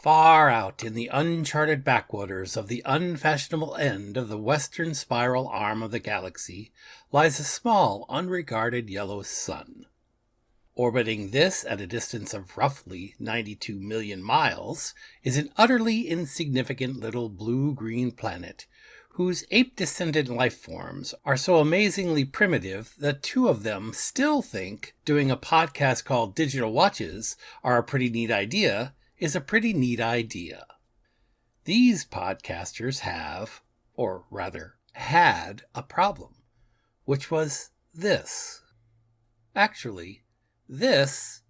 Far out in the uncharted backwaters of the unfashionable end of the western spiral arm of the galaxy lies a small, unregarded yellow sun. Orbiting this at a distance of roughly 92 million miles is an utterly insignificant little blue-green planet whose ape-descendant life forms are so amazingly primitive that two of them still think doing a podcast called Digital Watches are a pretty neat idea is a pretty neat idea. These podcasters have, or rather had, a problem, which was this. Actually, this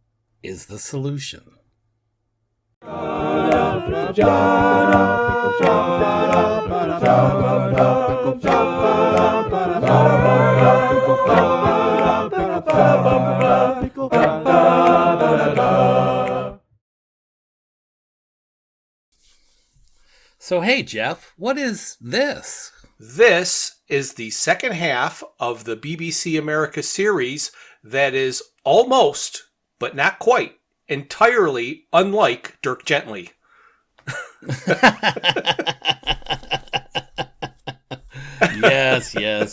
is the solution. So hey, Jeff, what is this? This is the second half of the BBC America series that is almost, but not quite, entirely unlike Dirk Gently.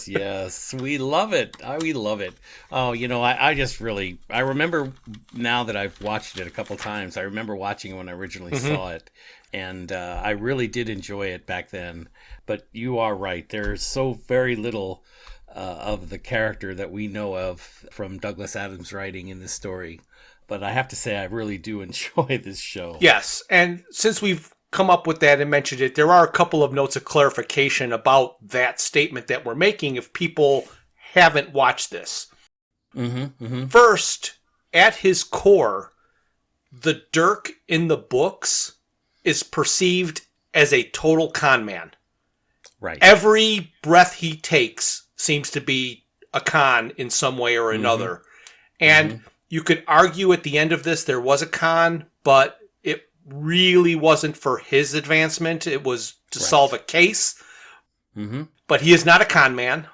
Yes. We love it. We love it. Oh, I remember now that I've watched it a couple times. I remember watching it when I originally saw it. And I really did enjoy it back then. But you are right. There's so very little of the character that we know of from Douglas Adams' writing in this story. But I have to say, I really do enjoy this show. Yes. And since we've come up with that and mentioned it, there are a couple of notes of clarification about that statement that we're making if people haven't watched this. First, at his core, the Dirk in the books is perceived as a total con man. Right. Every breath he takes seems to be a con in some way or another. And you could argue at the end of this there was a con, but it really wasn't for his advancement. It was to solve a case. But he is not a con man.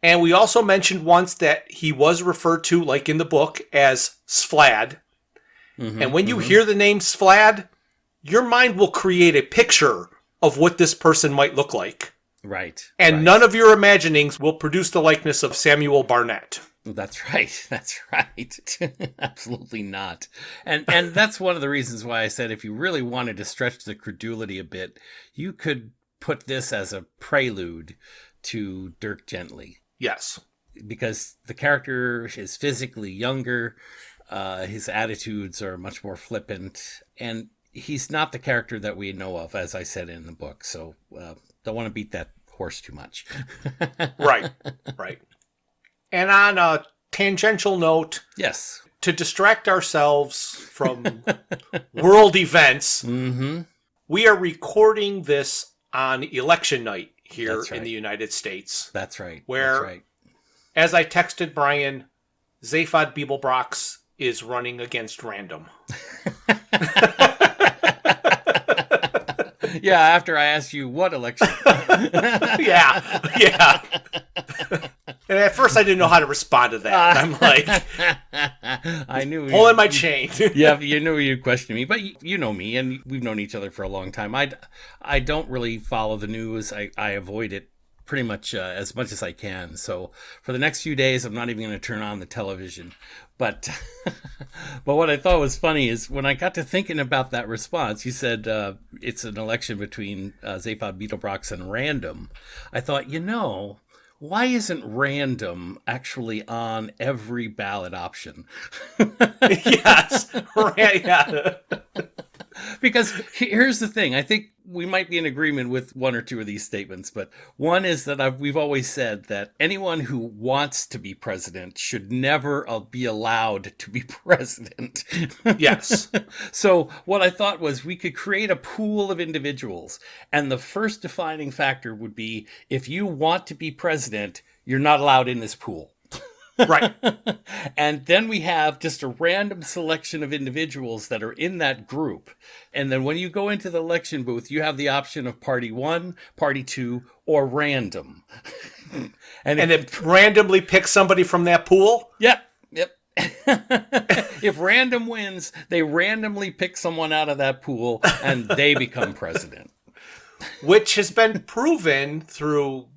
And we also mentioned once that he was referred to, like in the book, as Sflad. And when you hear the name Sflad, your mind will create a picture of what this person might look like. Right. And none of your imaginings will produce the likeness of Samuel Barnett. That's right. Absolutely not. And that's one of the reasons why I said if you really wanted to stretch the credulity a bit, you could put this as a prelude to Dirk Gently. Yes. Because the character is physically younger, his attitudes are much more flippant, and he's not the character that we know of, as I said in the book. So don't want to beat that horse too much. Right. And on a tangential note, yes, to distract ourselves from world events, we are recording this on election night here in the United States. That's right. Where, as I texted Bryan, Zaphod Beeblebrox is running against random. Yeah, after I asked you what election. yeah. And at first I didn't know how to respond to that. I'm like, I knew pulling my chain. Yeah, you knew you'd question me, but you know me, and we've known each other for a long time. I don't really follow the news. I avoid it pretty much as I can. So for the next few days, I'm not even going to turn on the television. But what I thought was funny is when I got to thinking about that response, you said it's an election between Zaphod Beeblebrox and random. I thought, why isn't random actually on every ballot option? Yes. Yeah. Because here's the thing. I think we might be in agreement with one or two of these statements, but one is that we've always said that anyone who wants to be president should never be allowed to be president. Yes. So what I thought was we could create a pool of individuals, and the first defining factor would be if you want to be president, you're not allowed in this pool. Right. And then we have just a random selection of individuals that are in that group. And then when you go into the election booth, you have the option of party 1, party 2, or random. and it randomly picks somebody from that pool? Yep. If random wins, they randomly pick someone out of that pool and they become president. Which has been proven through,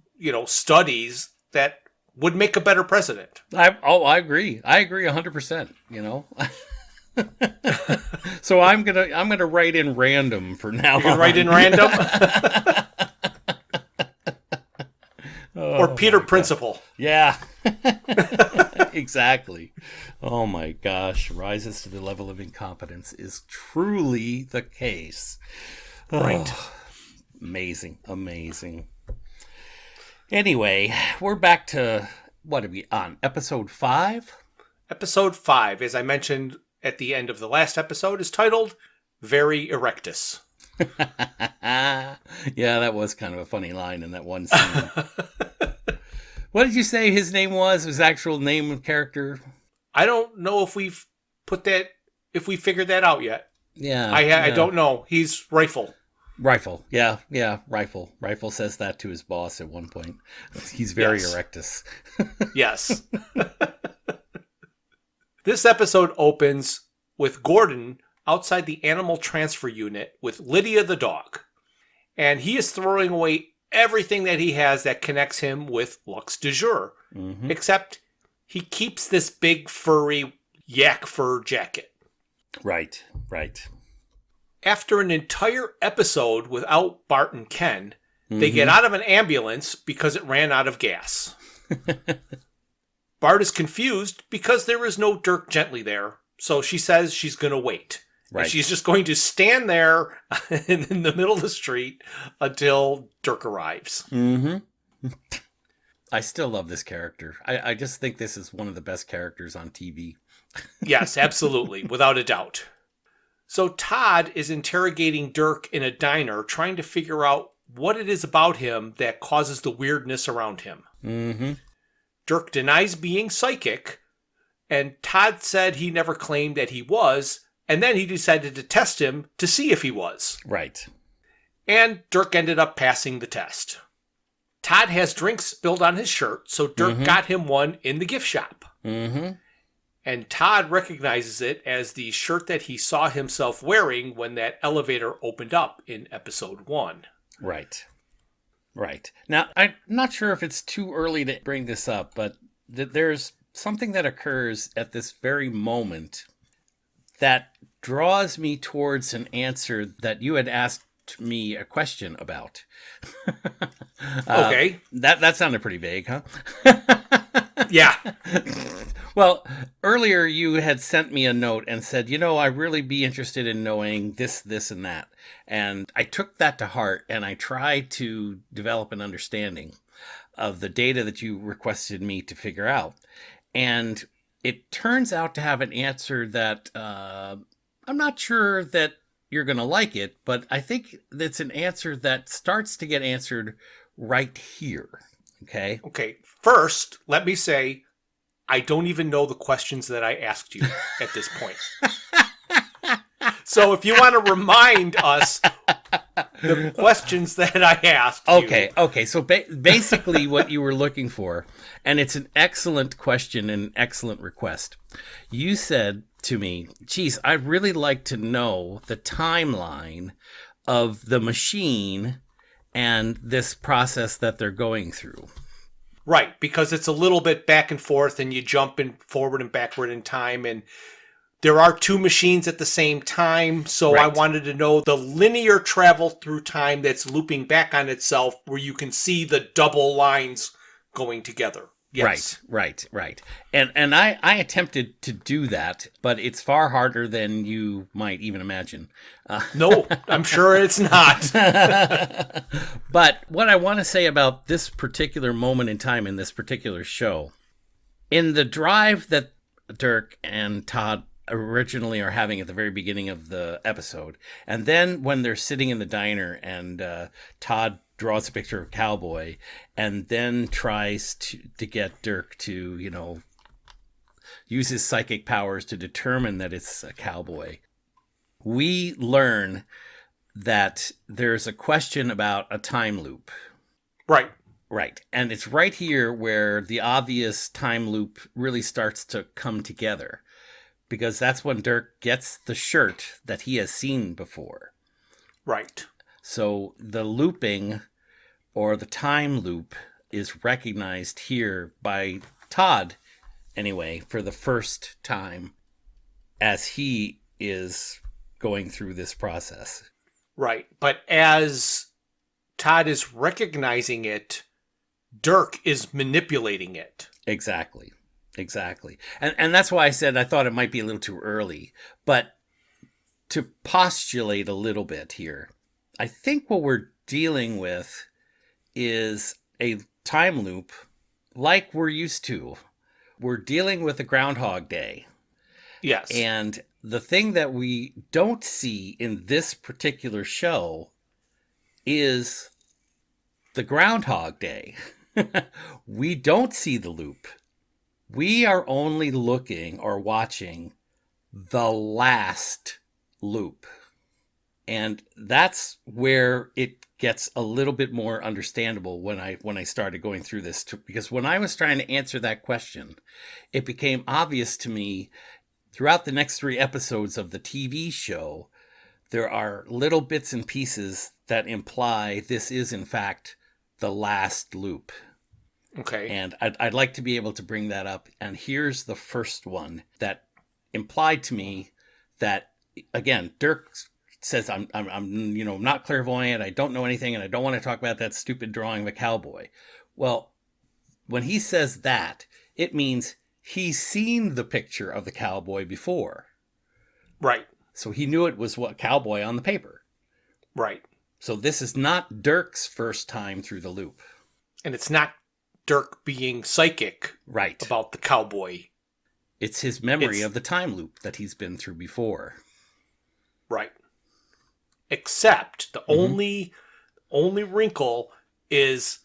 studies that would make a better president. I agree. I agree 100%, So I'm gonna write in random for now. You're gonna write in random? Or Peter Principle. Yeah. Exactly. Oh my gosh. Rises to the level of incompetence is truly the case. Right. Amazing. Anyway, we're back to, what are we on? Episode 5? Episode 5, as I mentioned at the end of the last episode, is titled Very Erectus. Yeah, that was kind of a funny line in that one scene. What did you say his name was? His actual name of character? I don't know if we figured that out yet. Yeah. I don't know. He's Rifle. Rifle. Yeah, Rifle. Rifle says that to his boss at one point. He's very erectus. Yes. This episode opens with Gordon outside the animal transfer unit with Lydia the dog. And he is throwing away everything that he has that connects him with Lux de Jour. Mm-hmm. Except he keeps this big furry yak fur jacket. Right. After an entire episode without Bart and Ken, they get out of an ambulance because it ran out of gas. Bart is confused because there is no Dirk Gently there, so she says she's going to wait. Right. She's just going to stand there in the middle of the street until Dirk arrives. Mm-hmm. I still love this character. I just think this is one of the best characters on TV. Yes, absolutely, without a doubt. So Todd is interrogating Dirk in a diner, trying to figure out what it is about him that causes the weirdness around him. Mm-hmm. Dirk denies being psychic, and Todd said he never claimed that he was, and then he decided to test him to see if he was. Right. And Dirk ended up passing the test. Todd has drinks spilled on his shirt, so Dirk got him one in the gift shop. Mm-hmm. And Todd recognizes it as the shirt that he saw himself wearing when that elevator opened up in episode 1. Right. Now, I'm not sure if it's too early to bring this up, but there's something that occurs at this very moment that draws me towards an answer that you had asked me a question about. Okay. That sounded pretty vague, huh? Yeah. Well, earlier you had sent me a note and said, I'd really be interested in knowing this, and that. And I took that to heart and I tried to develop an understanding of the data that you requested me to figure out. And it turns out to have an answer that I'm not sure that you're going to like it, but I think that's an answer that starts to get answered right here. Okay. First, let me say, I don't even know the questions that I asked you at this point. So if you want to remind us the questions that I asked you. Okay. So basically what you were looking for, and it's an excellent question and an excellent request. You said to me, geez, I'd really like to know the timeline of the machine and this process that they're going through. Right, because it's a little bit back and forth and you jump in forward and backward in time, and there are two machines at the same time, so right. I wanted to know the linear travel through time that's looping back on itself where you can see the double lines going together. Yes. Right. And I attempted to do that, but it's far harder than you might even imagine. No, I'm sure it's not. But what I want to say about this particular moment in time in this particular show, in the drive that Dirk and Todd originally are having at the very beginning of the episode, and then when they're sitting in the diner and Todd draws a picture of a cowboy and then tries to get Dirk to, use his psychic powers to determine that it's a cowboy. We learn that there's a question about a time loop. Right. Right. And it's right here where the obvious time loop really starts to come together, because that's when Dirk gets the shirt that he has seen before. Right. So the looping, or the time loop, is recognized here by Todd, anyway, for the first time as he is going through this process. Right. But as Todd is recognizing it, Dirk is manipulating it. Exactly. And that's why I said I thought it might be a little too early. But to postulate a little bit here, I think what we're dealing with is a time loop like we're used to. We're dealing with a Groundhog Day. Yes. And the thing that we don't see in this particular show is the Groundhog Day. We don't see the loop. We are only looking or watching the last loop. And that's where it gets a little bit more understandable when I started going through this, because when I was trying to answer that question, it became obvious to me throughout the next 3 episodes of the TV show, there are little bits and pieces that imply this is, in fact, the last loop. Okay. And I'd like to be able to bring that up. And here's the first one that implied to me that, again, Dirk says, I'm not clairvoyant. I don't know anything. And I don't want to talk about that stupid drawing of a cowboy. Well, when he says that, it means he's seen the picture of the cowboy before. Right. So he knew it was what cowboy on the paper. Right. So this is not Dirk's first time through the loop. And it's not Dirk being psychic about the cowboy. It's his memory of the time loop that he's been through before. Right. Except the only wrinkle is,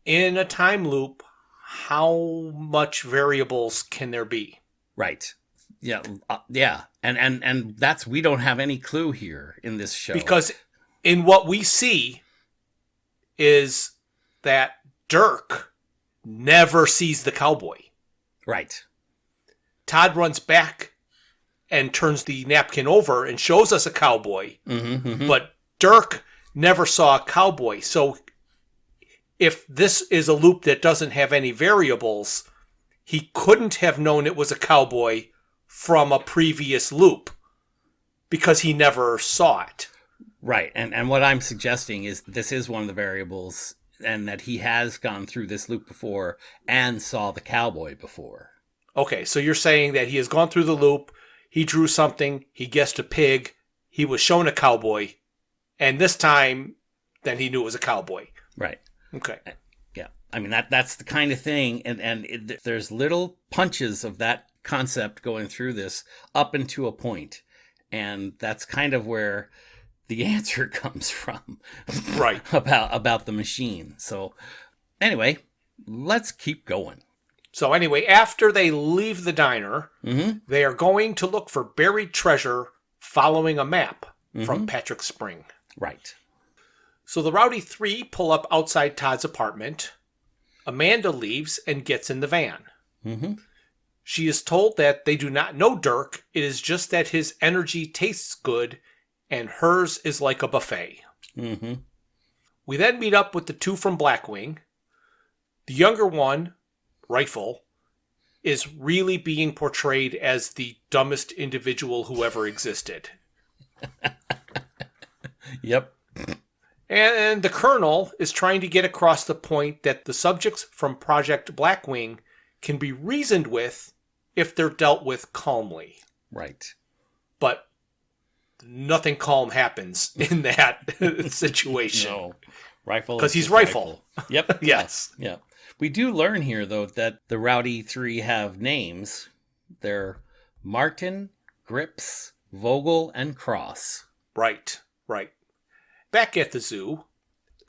in a time loop, how much variables can there be? Right. Yeah. And that's, we don't have any clue here in this show. Because in what we see is that Dirk never sees the cowboy. Right. Todd runs back and turns the napkin over and shows us a cowboy. But Dirk never saw a cowboy. So if this is a loop that doesn't have any variables, he couldn't have known it was a cowboy from a previous loop because he never saw it. Right. And what I'm suggesting is this is one of the variables, and that he has gone through this loop before and saw the cowboy before. Okay, so you're saying that he has gone through the loop, he drew something, he guessed a pig, he was shown a cowboy, and this time, then he knew it was a cowboy. Right. Okay. Yeah. I mean, that's the kind of thing, and there's little punches of that concept going through this up into a point, and that's kind of where the answer comes from. Right. about the machine. So anyway, let's keep going. So anyway, after they leave the diner, they are going to look for buried treasure following a map from Patrick Spring. Right. So the Rowdy Three pull up outside Todd's apartment. Amanda leaves and gets in the van. She is told that they do not know Dirk. It is just that his energy tastes good and hers is like a buffet. We then meet up with the 2 from Blackwing. The younger one, Rifle, is really being portrayed as the dumbest individual who ever existed. Yep. And the Colonel is trying to get across the point that the subjects from Project Blackwing can be reasoned with if they're dealt with calmly. Right. But nothing calm happens in that situation. No. Rifle. Because he's Rifle. Yep. Yes. Yeah. We do learn here, though, that the Rowdy Three have names. They're Martin, Grips, Vogel, and Cross. Right. Back at the zoo,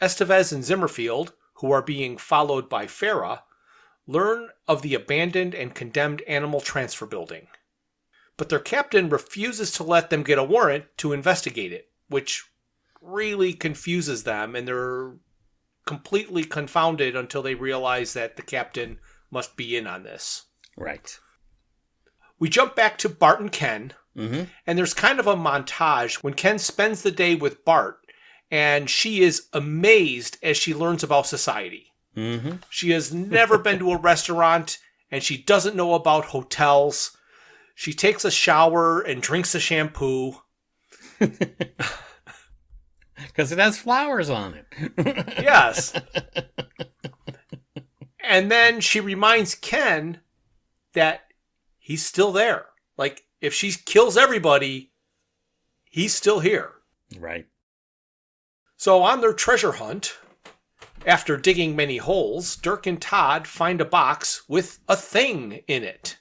Estevez and Zimmerfield, who are being followed by Farah, learn of the abandoned and condemned animal transfer building. But their captain refuses to let them get a warrant to investigate it, which really confuses them, and they're completely confounded until they realize that the captain must be in on this. Right. We jump back to Bart and Ken, Mm-hmm. and there's kind of a montage when Ken spends the day with Bart, and she is amazed as she learns about society. Mm-hmm. She has never been to a restaurant, and she doesn't know about hotels. She takes a shower and drinks a shampoo. Because it has flowers on it. Yes. And then she reminds Ken that he's still there. Like, if she kills everybody, he's still here. Right. So on their treasure hunt, after digging many holes, Dirk and Todd find a box with a thing in it.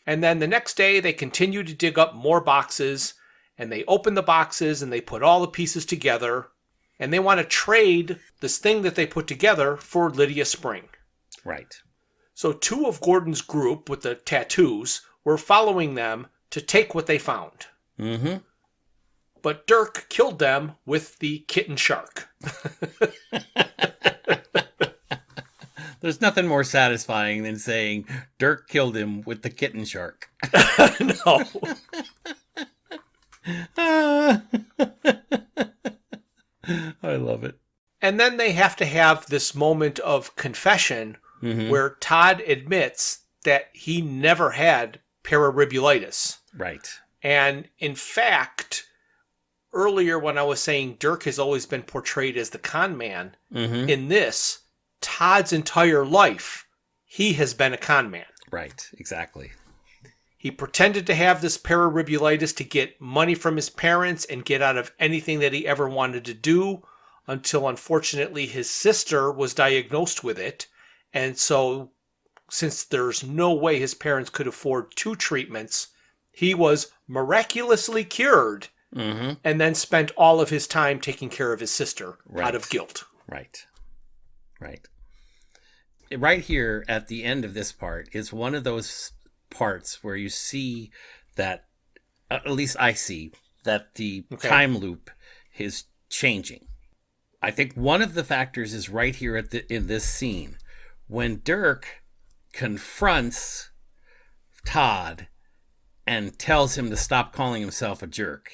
And then the next day, they continue to dig up more boxes, and they open the boxes, and they put all the pieces together, and they want to trade this thing that they put together for Lydia Spring. Right. So 2 of Gordon's group with the tattoos were following them to take what they found. Mm-hmm. But Dirk killed them with the kitten shark. There's nothing more satisfying than saying Dirk killed him with the kitten shark. No. I love it. And then they have to have this moment of confession where Todd admits that he never had pararibulitis. Right. And in fact, earlier when I was saying Dirk has always been portrayed as the con man, in this, Todd's entire life, he has been a con man. Right, exactly. He pretended to have this pararibulitis to get money from his parents and get out of anything that he ever wanted to do, until unfortunately his sister was diagnosed with it. And so, since there's no way his parents could afford 2 treatments, he was miraculously cured and then spent all of his time taking care of his sister out of guilt. Right. Right. Right here at the end of this part is one of those parts where you see that, at least I see, that the time loop is changing. I think one of the factors is right here in this scene. When Dirk confronts Todd and tells him to stop calling himself a jerk,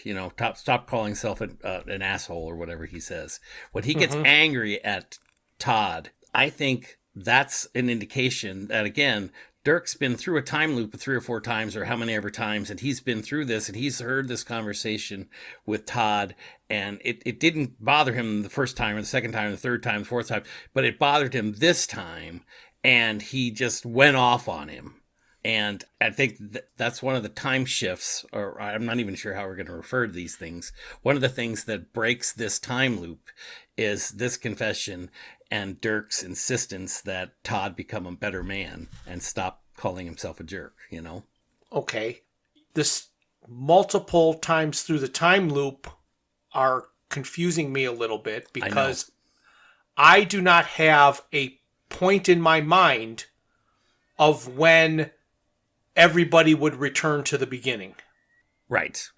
stop calling himself an asshole or whatever he says. When he gets angry at Todd, I think that's an indication that, again, Dirk's been through a time loop 3 or 4 times or how many ever times, and he's been through this, and he's heard this conversation with Todd, and it didn't bother him the first time or the second time or the third time, the fourth time, but it bothered him this time, and he just went off on him. And I think that's one of the time shifts, or I'm not even sure how we're going to refer to these things. One of the things that breaks this time loop is this confession and Dirk's insistence that Todd become a better man and stop calling himself a jerk, Okay. This multiple times through the time loop are confusing me a little bit because I do not have a point in my mind of when everybody would return to the beginning. Right.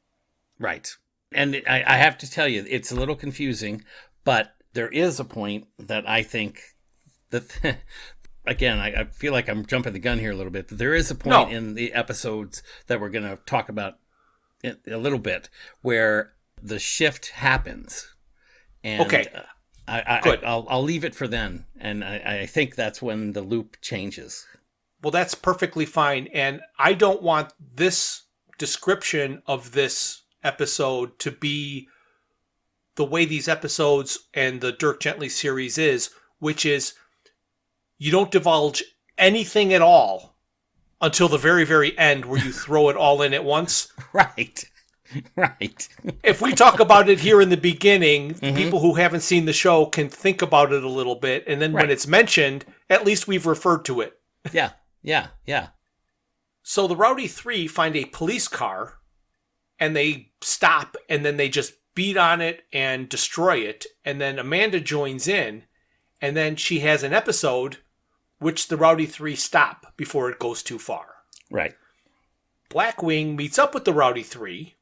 Right. And I have to tell you, it's a little confusing, but there is a point that I think that, again, I feel like I'm jumping the gun here a little bit, but there is a point in the episodes that we're going to talk about a little bit where the shift happens. And okay. Good. I'll leave it for then. And I think that's when the loop changes. Well, that's perfectly fine. And I don't want this description of this episode to be the way these episodes and the Dirk Gently series is, which is you don't divulge anything at all until the very, very end where you throw it all in at once. Right. Right. If we talk about it here in the beginning, people who haven't seen the show can think about it a little bit. And then when it's mentioned, at least we've referred to it. Yeah. Yeah. Yeah. So the Rowdy Three find a police car and they stop and then they just beat on it and destroy it. And then Amanda joins in and then she has an episode which the Rowdy Three stop before it goes too far. Right. Blackwing meets up with the Rowdy Three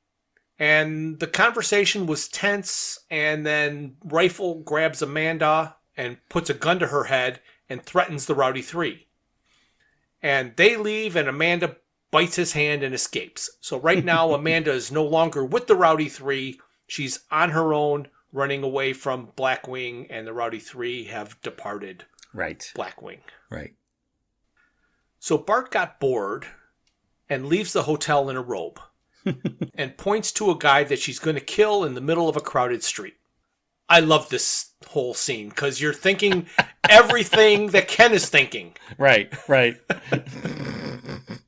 and the conversation was tense and then Rifle grabs Amanda and puts a gun to her head and threatens the Rowdy Three. And they leave, and Amanda bites his hand and escapes. So right now, Amanda is no longer with the Rowdy Three. She's on her own, running away from Blackwing, and the Rowdy Three have departed Blackwing. Right. So Bart got bored and leaves the hotel in a robe and points to a guy that she's going to kill in the middle of a crowded street. I love this whole scene because you're thinking everything that Ken is thinking. Right.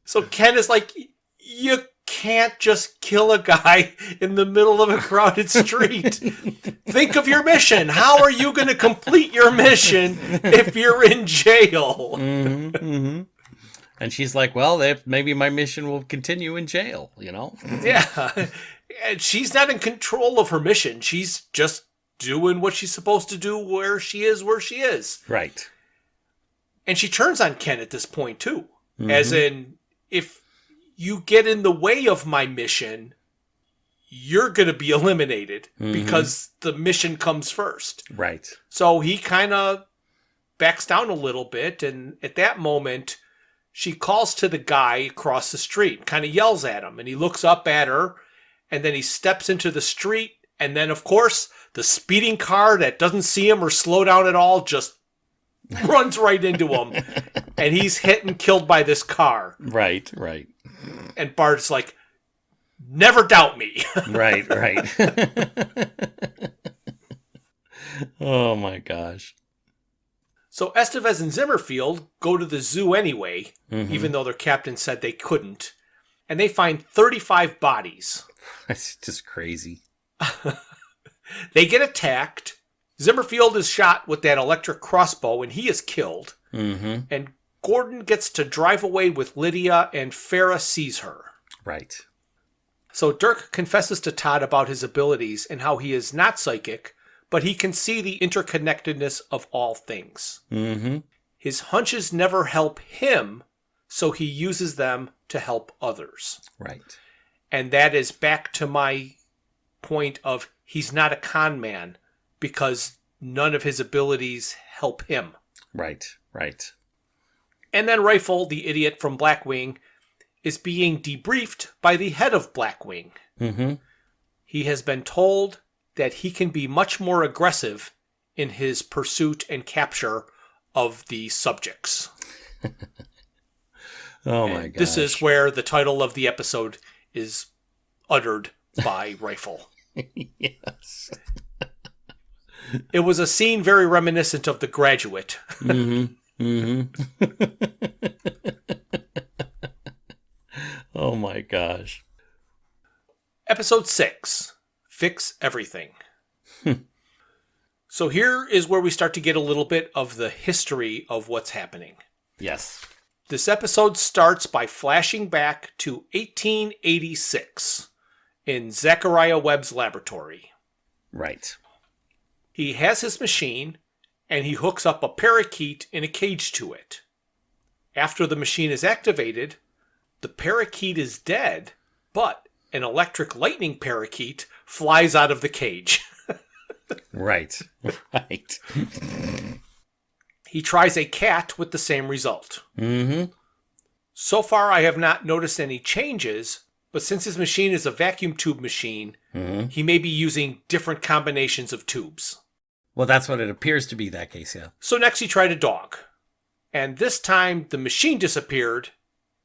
So Ken is like, you can't just kill a guy in the middle of a crowded street. Think of your mission. How are you going to complete your mission if you're in jail? And she's like, well, maybe my mission will continue in jail, Yeah. And she's not in control of her mission. She's just doing what she's supposed to do where she is. Right. And she turns on Ken at this point, too. As in, if you get in the way of my mission, you're going to be eliminated because the mission comes first. Right. So he kind of backs down a little bit. And at that moment, she calls to the guy across the street, kind of yells at him. And he looks up at her. And then he steps into the street. And then, of course, the speeding car that doesn't see him or slow down at all just runs right into him. And he's hit and killed by this car. Right. And Bart's like, never doubt me. Right. Oh, my gosh. So Estevez and Zimmerfield go to the zoo anyway, even though their captain said they couldn't. And they find 35 bodies. That's just crazy. They get attacked. Zimmerfield is shot with that electric crossbow, and he is killed. And Gordon gets to drive away with Lydia, and Farah sees her. Right. So Dirk confesses to Todd about his abilities and how he is not psychic, but he can see the interconnectedness of all things. His hunches never help him, so he uses them to help others. Right. And that is back to my point of he's not a con man because none of his abilities help him. Right. And then Rifle, the idiot from Blackwing, is being debriefed by the head of Blackwing. He has been told that he can be much more aggressive in his pursuit and capture of the subjects. Oh my god. This is where the title of the episode is uttered by Rifle. Yes. It was a scene very reminiscent of The Graduate. Oh my gosh. Episode 6, Fix Everything. So here is where we start to get a little bit of the history of what's happening. Yes. This episode starts by flashing back to 1886 in Zachariah Webb's laboratory. Right. He has his machine, and he hooks up a parakeet in a cage to it. After the machine is activated, the parakeet is dead, but an electric lightning parakeet flies out of the cage. Right. He tries a cat with the same result. So far, I have not noticed any changes, but since his machine is a vacuum tube machine, he may be using different combinations of tubes. Well, that's what it appears to be, that case, yeah. So next he tried a dog. And this time, the machine disappeared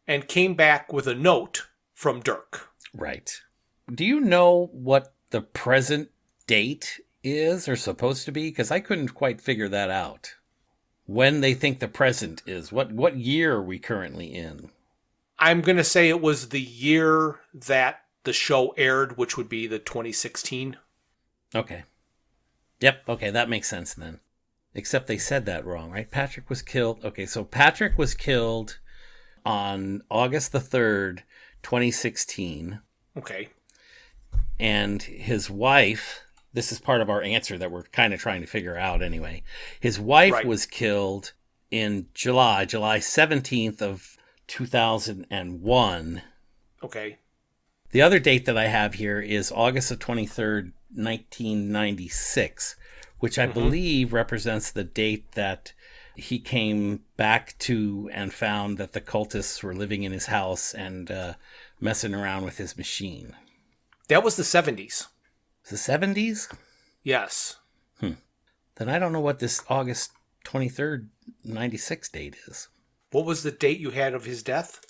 and came back with a note from Dirk. Right. Do you know what the present date is or supposed to be? Because I couldn't quite figure that out. When they think the present is. What year are we currently in? I'm going to say it was the year that the show aired, which would be the 2016. Okay. Yep, okay, that makes sense then. Except they said that wrong, right? Patrick was killed. Okay, so Patrick was killed on August the 3rd, 2016. Okay. And his wife, this is part of our answer that we're kind of trying to figure out anyway. His wife was killed in July 17th of 2001. Okay. The other date that I have here is August the 23rd, 1996, which I believe represents the date that he came back to and found that the cultists were living in his house and messing around with his machine. That was the 70s. The 70s? Yes. Then I don't know what this August 23rd, 96 date is. What was the date you had of his death?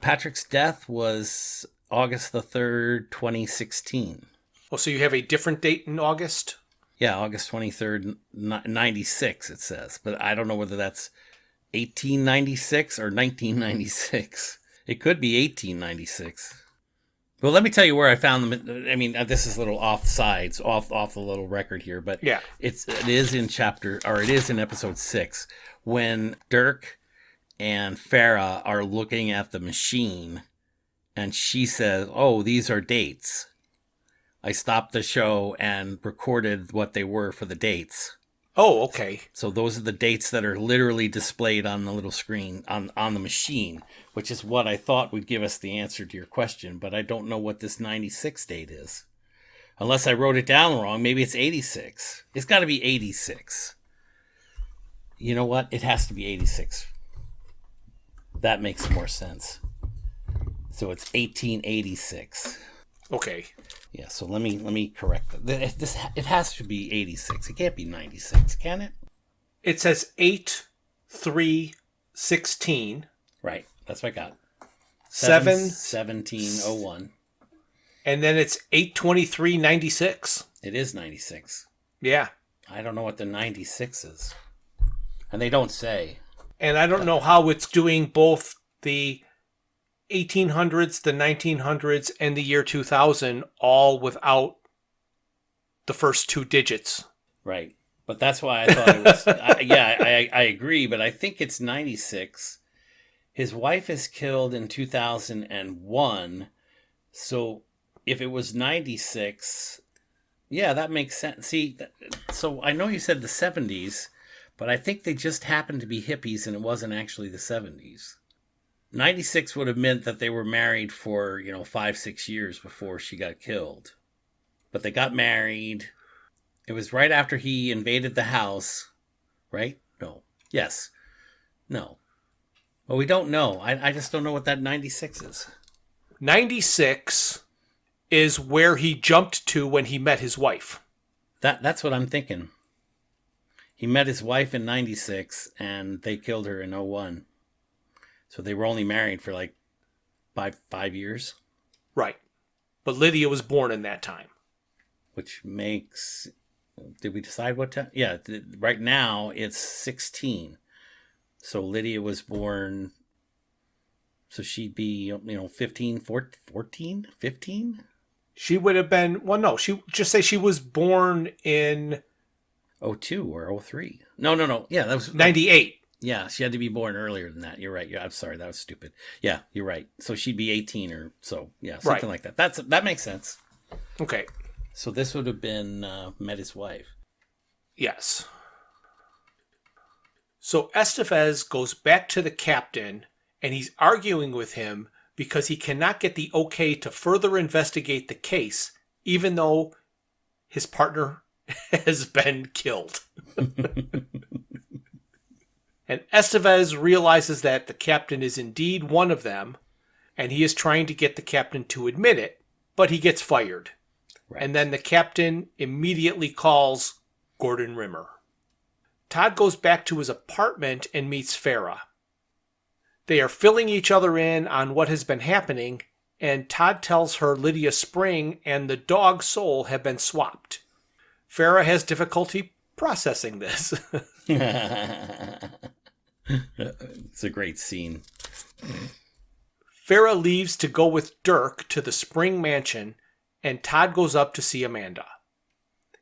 Patrick's death was August the 3rd, 2016. Oh, so you have a different date in August? Yeah, August 23rd, 96, it says. But I don't know whether that's 1896 or 1996. It could be 1896. Well, let me tell you where I found them. I mean, this is a little off the little record here, but yeah, it is in episode 6 when Dirk and Farah are looking at the machine, and she says, "Oh, these are dates." I stopped the show and recorded what they were for the dates. Oh, okay. So those are the dates that are literally displayed on the little screen on the machine, which is what I thought would give us the answer to your question, but I don't know what this 96 date is. Unless I wrote it down wrong, maybe it's 86. It's got to be 86. You know what? It has to be 86. That makes more sense. So it's 1886. Okay. Yeah, so let me correct that. It has to be 86. It can't be 96, can it? It says 8/3/16. Right, that's what I got. 1701. And then it's 8/23/96. It is 96. Yeah. I don't know what the 96 is. And they don't say. And I don't know how it's doing both the 1800s, the 1900s, and the year 2000, all without the first 2 digits. Right. But that's why I thought it was... I agree, but I think it's 96. His wife is killed in 2001, so if it was 96, yeah, that makes sense. See, so I know you said the 70s, but I think they just happened to be hippies and it wasn't actually the 70s. 96 would have meant that they were married for, 5-6 years before she got killed. But they got married. It was right after he invaded the house, right? No. Yes. No. Well, we don't know. I just don't know what that 96 is. 96 is where he jumped to when he met his wife. That's what I'm thinking. He met his wife in 96 and they killed her in 01. So they were only married for like five years. Right. But Lydia was born in that time. Which makes... Did we decide what time? Yeah, right now it's 16. So Lydia was born... So she'd be, 15, 14, 15? She would have been... Well, no. Just say she was born in... 02 or 03. No. Yeah, that was... 98. Yeah, she had to be born earlier than that. You're right. I'm sorry, that was stupid. Yeah, you're right. So she'd be 18 or so. Yeah, something like that. That makes sense. Okay. So this would have been met his wife. Yes. So Estevez goes back to the captain, and he's arguing with him because he cannot get the okay to further investigate the case, even though his partner has been killed. And Estevez realizes that the captain is indeed one of them, and he is trying to get the captain to admit it, but he gets fired. Right. And then the captain immediately calls Gordon Rimmer. Todd goes back to his apartment and meets Farah. They are filling each other in on what has been happening, and Todd tells her Lydia Spring and the dog Soul have been swapped. Farah has difficulty processing this. It's a great scene. Farah leaves to go with Dirk to the Spring mansion, and Todd goes up to see Amanda.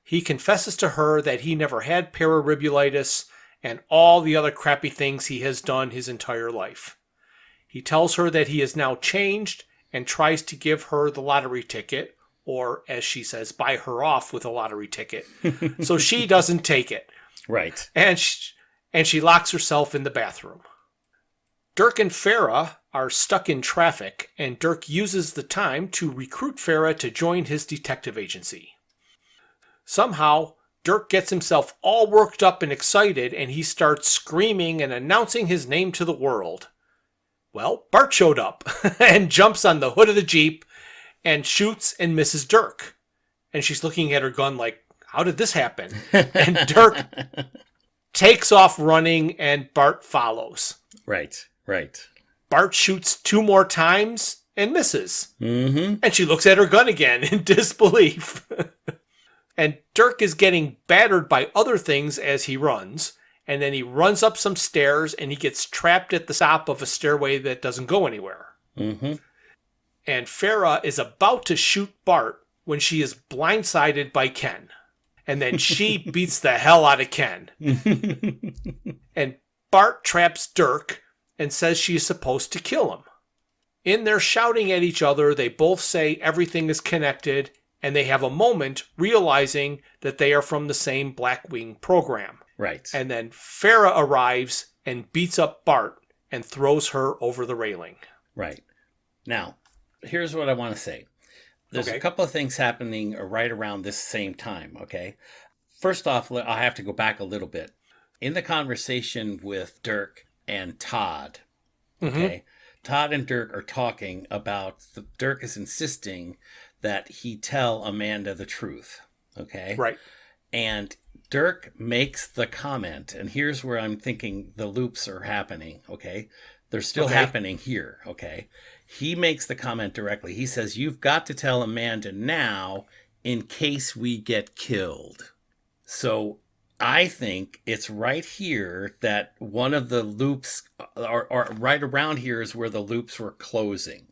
He confesses to her that he never had pararibulitis and all the other crappy things he has done his entire life. He tells her that he is now changed and tries to give her the lottery ticket, or as she says, buy her off with a lottery ticket, so she doesn't take it. Right. And she locks herself in the bathroom. Dirk and Farah are stuck in traffic, and Dirk uses the time to recruit Farah to join his detective agency. Somehow, Dirk gets himself all worked up and excited, and he starts screaming and announcing his name to the world. Well, Bart showed up and jumps on the hood of the Jeep and shoots and misses Dirk. And she's looking at her gun like, how did this happen? And Dirk takes off running, and Bart follows. Right. Bart shoots 2 more times and misses. Mm-hmm. And she looks at her gun again in disbelief. And Dirk is getting battered by other things as he runs. And then he runs up some stairs, and he gets trapped at the top of a stairway that doesn't go anywhere. Mm-hmm. And Farah is about to shoot Bart when she is blindsided by Ken. And then she beats the hell out of Ken. And Bart traps Dirk and says she is supposed to kill him. In their shouting at each other, they both say everything is connected, and they have a moment realizing that they are from the same Blackwing program. Right. And then Farah arrives and beats up Bart and throws her over the railing. Right. Now, here's what I want to say. There's Okay. a couple of things happening right around this same time, okay? First off, I have to go back a little bit. In the conversation with Dirk and Todd, okay, Todd and Dirk are talking about, Dirk is insisting that he tell Amanda the truth, okay? Right. And Dirk makes the comment, and here's where I'm thinking the loops are happening, okay? They're still happening here, okay? He makes the comment directly. He says, you've got to tell Amanda now in case we get killed. So I think it's right here that one of the loops, or right around here is where the loops were closing.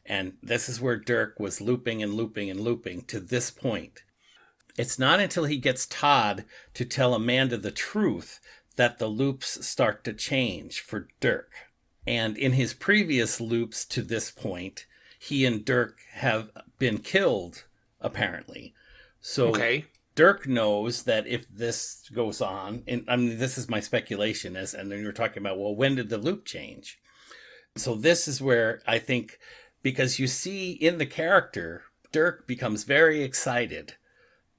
And this is where Dirk was looping and looping and looping to this point. It's not until he gets Todd to tell Amanda the truth that the loops start to change for Dirk. And in his previous loops to this point, he and Dirk have been killed, apparently. So Dirk knows that if this goes on, and I mean, this is my speculation, and then you're talking about, well, when did the loop change? So this is where I think, because you see in the character, Dirk becomes very excited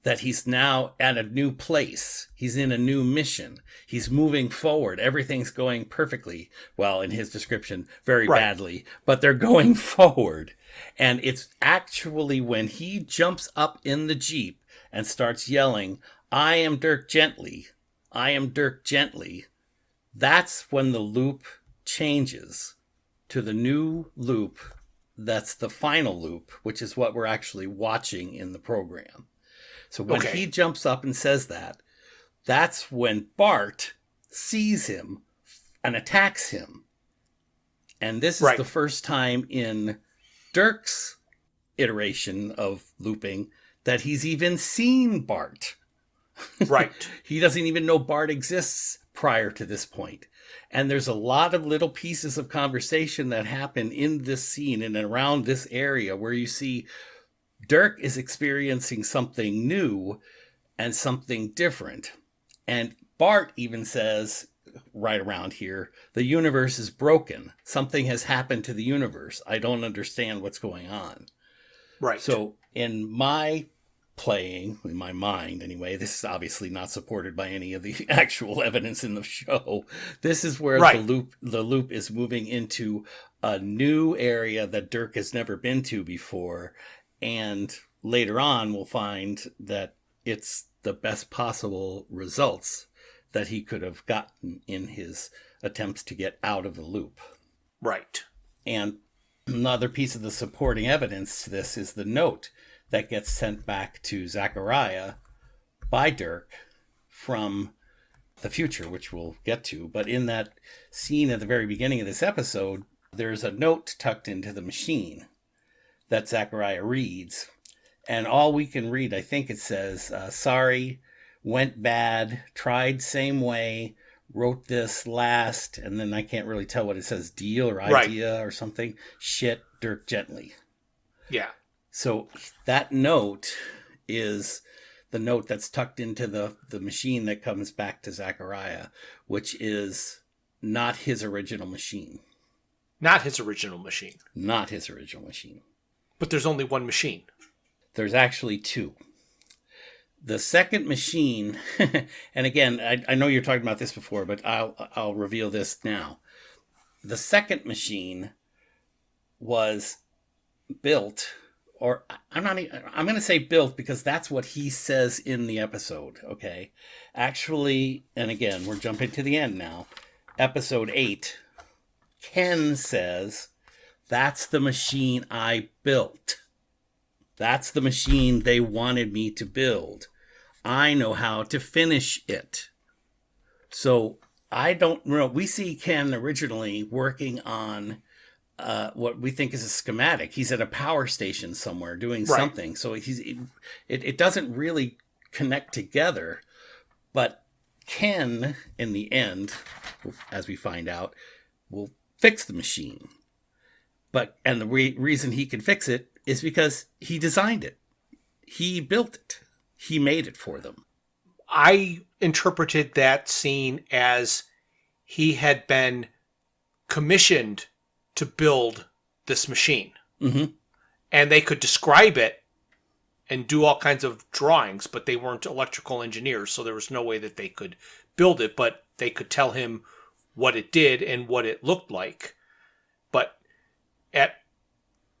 that he's now at a new place. He's in a new mission. He's moving forward. Everything's going perfectly. Well, in his description, very badly, but they're going forward. And it's actually when he jumps up in the Jeep and starts yelling, I am Dirk Gently. I am Dirk Gently. That's when the loop changes to the new loop. That's the final loop, which is what we're actually watching in the program. So when he jumps up and says that, that's when Bart sees him and attacks him. And this is the first time in Dirk's iteration of looping that he's even seen Bart. Right. He doesn't even know Bart exists prior to this point. And there's a lot of little pieces of conversation that happen in this scene and around this area where you see Dirk is experiencing something new and something different. And Bart even says, right around here, the universe is broken. Something has happened to the universe. I don't understand what's going on. Right. So in my playing, in my mind anyway, this is obviously not supported by any of the actual evidence in the show. This is where the loop is moving into a new area that Dirk has never been to before. And later on, we'll find that it's the best possible results that he could have gotten in his attempts to get out of the loop. Right. And another piece of the supporting evidence to this is the note that gets sent back to Zachariah by Dirk from the future, which we'll get to. But in that scene at the very beginning of this episode, there's a note tucked into the machine that Zachariah reads. And all we can read, I think it says, sorry, went bad, tried same way, wrote this last, and then I can't really tell what it says, deal or idea or something. Shit, Dirk Gently. Yeah. So that note is the note that's tucked into the machine that comes back to Zachariah, which is not his original machine. Not his original machine. Not his original machine. But there's only one machine. There's actually two. The second machine, and again, I know you're talking about this before, but I'll reveal this now. The second machine was built, or I'm going to say built because that's what he says in the episode, okay? Actually, and again, we're jumping to the end now. Episode 8, Ken says, that's the machine I built. That's the machine they wanted me to build. I know how to finish it. So I don't know. We see Ken originally working on what we think is a schematic. He's at a power station somewhere doing something. So it doesn't really connect together. But Ken, in the end, as we find out, will fix the machine. And the reason he can fix it is because he designed it. He built it. He made it for them. I interpreted that scene as he had been commissioned to build this machine. Mm-hmm. And they could describe it and do all kinds of drawings, but they weren't electrical engineers, so there was no way that they could build it, but they could tell him what it did and what it looked like. But at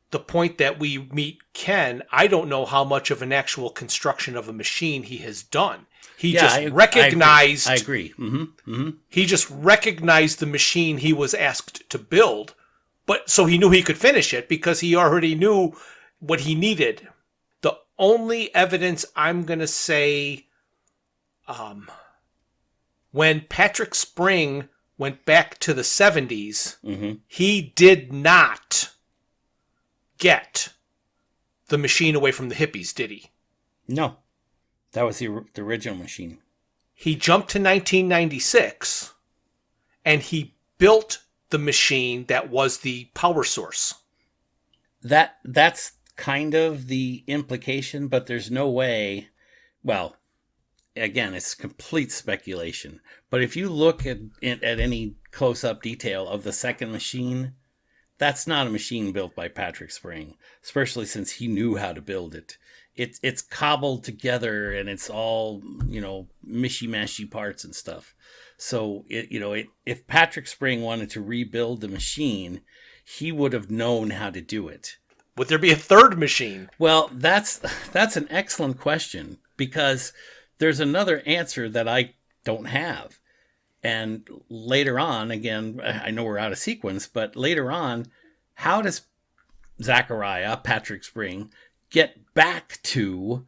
the point that we meet Ken, I don't know how much of an actual construction of a machine he has done. He just recognized... I agree. Mm-hmm. Mm-hmm. He just recognized the machine he was asked to build, but so he knew he could finish it because he already knew what he needed. The only evidence I'm going to say... when Patrick Spring went back to the 70s, mm-hmm. he did not get the machine away from the hippies, did he? No. That was the original machine. He jumped to 1996, and he built the machine that was the power source. That's kind of the implication, but there's no way... Well, again, it's complete speculation. But if you look at any close-up detail of the second machine... That's not a machine built by Patrick Spring, especially since he knew how to build it. It's cobbled together and it's all, mishy-mashy parts and stuff. So, if Patrick Spring wanted to rebuild the machine, he would have known how to do it. Would there be a third machine? Well, that's an excellent question because there's another answer that I don't have. And later on, again, I know we're out of sequence, but later on, how does Zachariah, Patrick Spring, get back to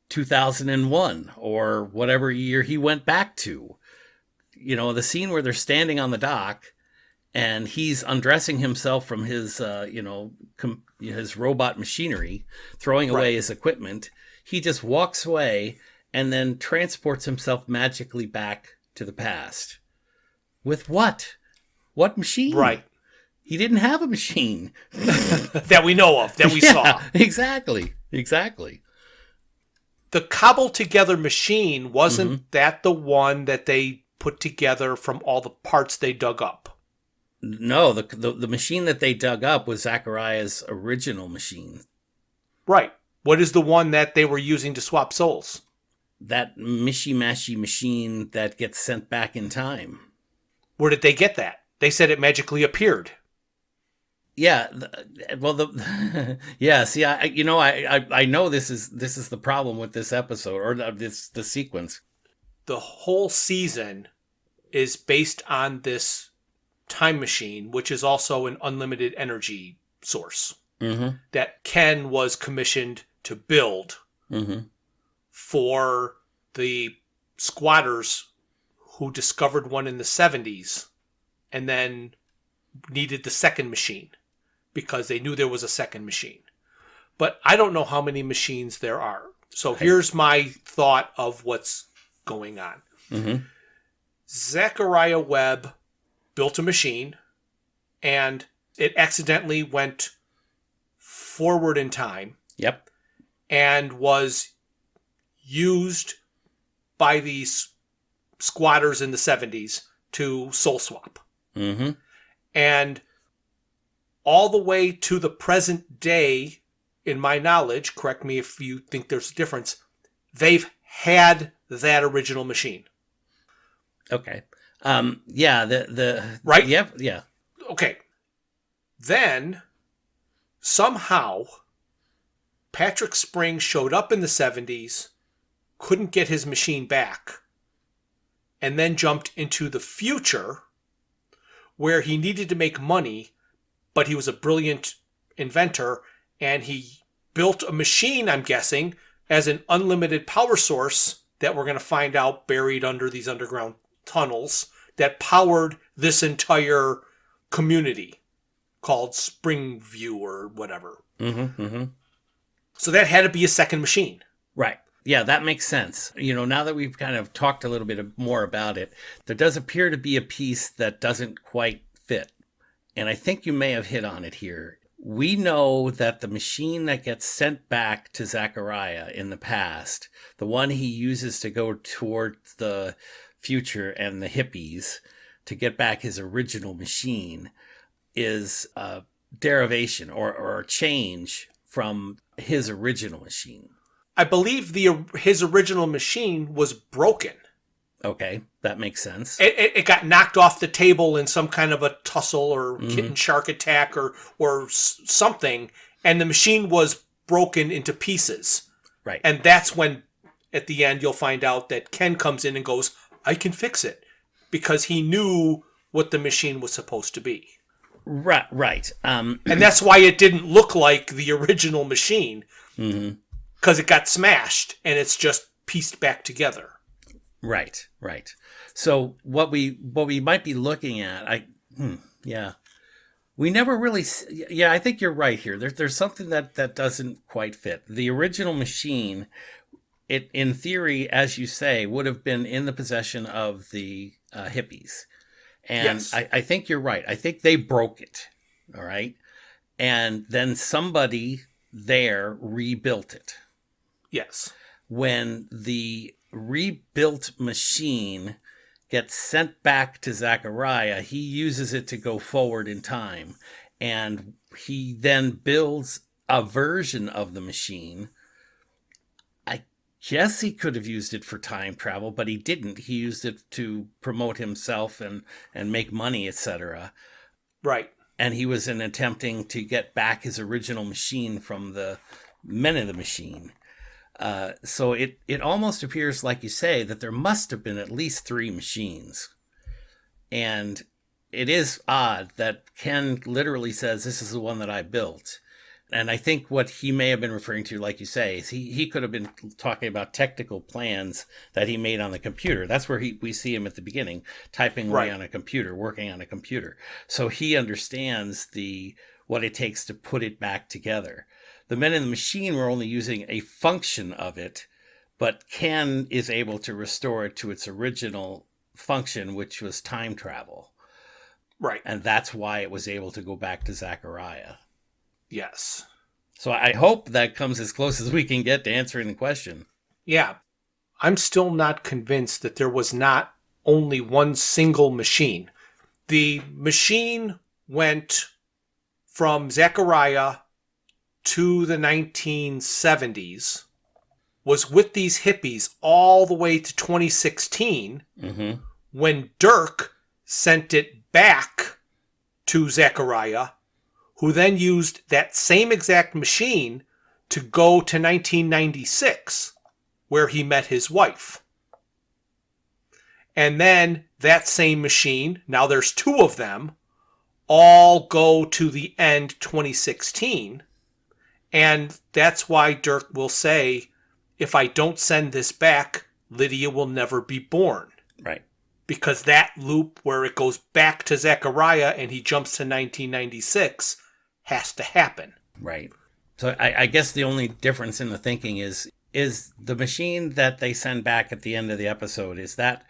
2001 or whatever year he went back to? The scene where they're standing on the dock and he's undressing himself from his, his robot machinery, throwing away his equipment. He just walks away and then transports himself magically back to the past. With what? What machine? Right. He didn't have a machine. That we know of, that we saw. Exactly. The cobbled together machine, wasn't that the one that they put together from all the parts they dug up? No, the machine that they dug up was Zachariah's original machine. Right. What is the one that they were using to swap souls? That mishy-mashy machine that gets sent back in time. Where did they get that? They said it magically appeared. Yeah, yeah. See, I know this is the problem with this episode or the sequence. The whole season is based on this time machine, which is also an unlimited energy source that Ken was commissioned to build. For the squatters who discovered one in the 70s and then needed the second machine because they knew there was a second machine. But I don't know how many machines there are. So here's my thought of what's going on. Zachariah Webb built a machine and it accidentally went forward in time. Yep. And was used by these squatters in the 70s to soul swap. And all the way to the present day, in my knowledge, correct me if you think there's a difference, they've had that original machine. Okay. Yeah, the right? Yep, yeah. Okay. Then somehow Patrick Spring showed up in the 70s, couldn't get his machine back, and then jumped into the future where he needed to make money, but he was a brilliant inventor, and he built a machine, I'm guessing, as an unlimited power source that we're going to find out buried under these underground tunnels that powered this entire community called Springview or whatever. Mm-hmm, mm-hmm. So that had to be a second machine. Right. Yeah, that makes sense. Now that we've kind of talked a little bit more about it, there does appear to be a piece that doesn't quite fit. And I think you may have hit on it here. We know that the machine that gets sent back to Zachariah in the past, the one he uses to go towards the future and the hippies to get back his original machine, is a derivation or a change from his original machine. I believe his original machine was broken. Okay, that makes sense. It got knocked off the table in some kind of a tussle or kitten shark attack or something, and the machine was broken into pieces. Right. And that's when, at the end, you'll find out that Ken comes in and goes, I can fix it, because he knew what the machine was supposed to be. Right, right. And that's why it didn't look like the original machine, because it got smashed and it's just pieced back together. Right, right. So what we might be looking at, we never really. I think you're right here. There's something that doesn't quite fit. The original machine, it in theory, as you say, would have been in the possession of the hippies. And yes. I think you're right. I think they broke it. All right. And then somebody there rebuilt it. Yes. When the rebuilt machine gets sent back to Zachariah, he uses it to go forward in time. And he then builds a version of the machine. I guess he could have used it for time travel, but he didn't. He used it to promote himself and make money, etc. Right. And he was in attempting to get back his original machine from the men of the machine. So it almost appears, like you say, that there must have been at least 3 machines. And it is odd that Ken literally says, this is the one that I built. And I think what he may have been referring to, like you say, is he could have been talking about technical plans that he made on the computer. That's where we see him at the beginning, typing away on a computer, working on a computer. So he understands what it takes to put it back together. The men in the machine were only using a function of it, but Ken is able to restore it to its original function, which was time travel. Right. And that's why it was able to go back to Zachariah. Yes. So I hope that comes as close as we can get to answering the question. Yeah. I'm still not convinced that there was not only one single machine. The machine went from Zachariah to the 1970s, was with these hippies all the way to 2016, when Dirk sent it back to Zachariah, who then used that same exact machine to go to 1996, where he met his wife. And then that same machine, now there's 2 of them, all go to the end 2016. And that's why Dirk will say, if I don't send this back, Lydia will never be born. Right. Because that loop where it goes back to Zachariah and he jumps to 1996 has to happen. Right. So I guess the only difference in the thinking is the machine that they send back at the end of the episode, is that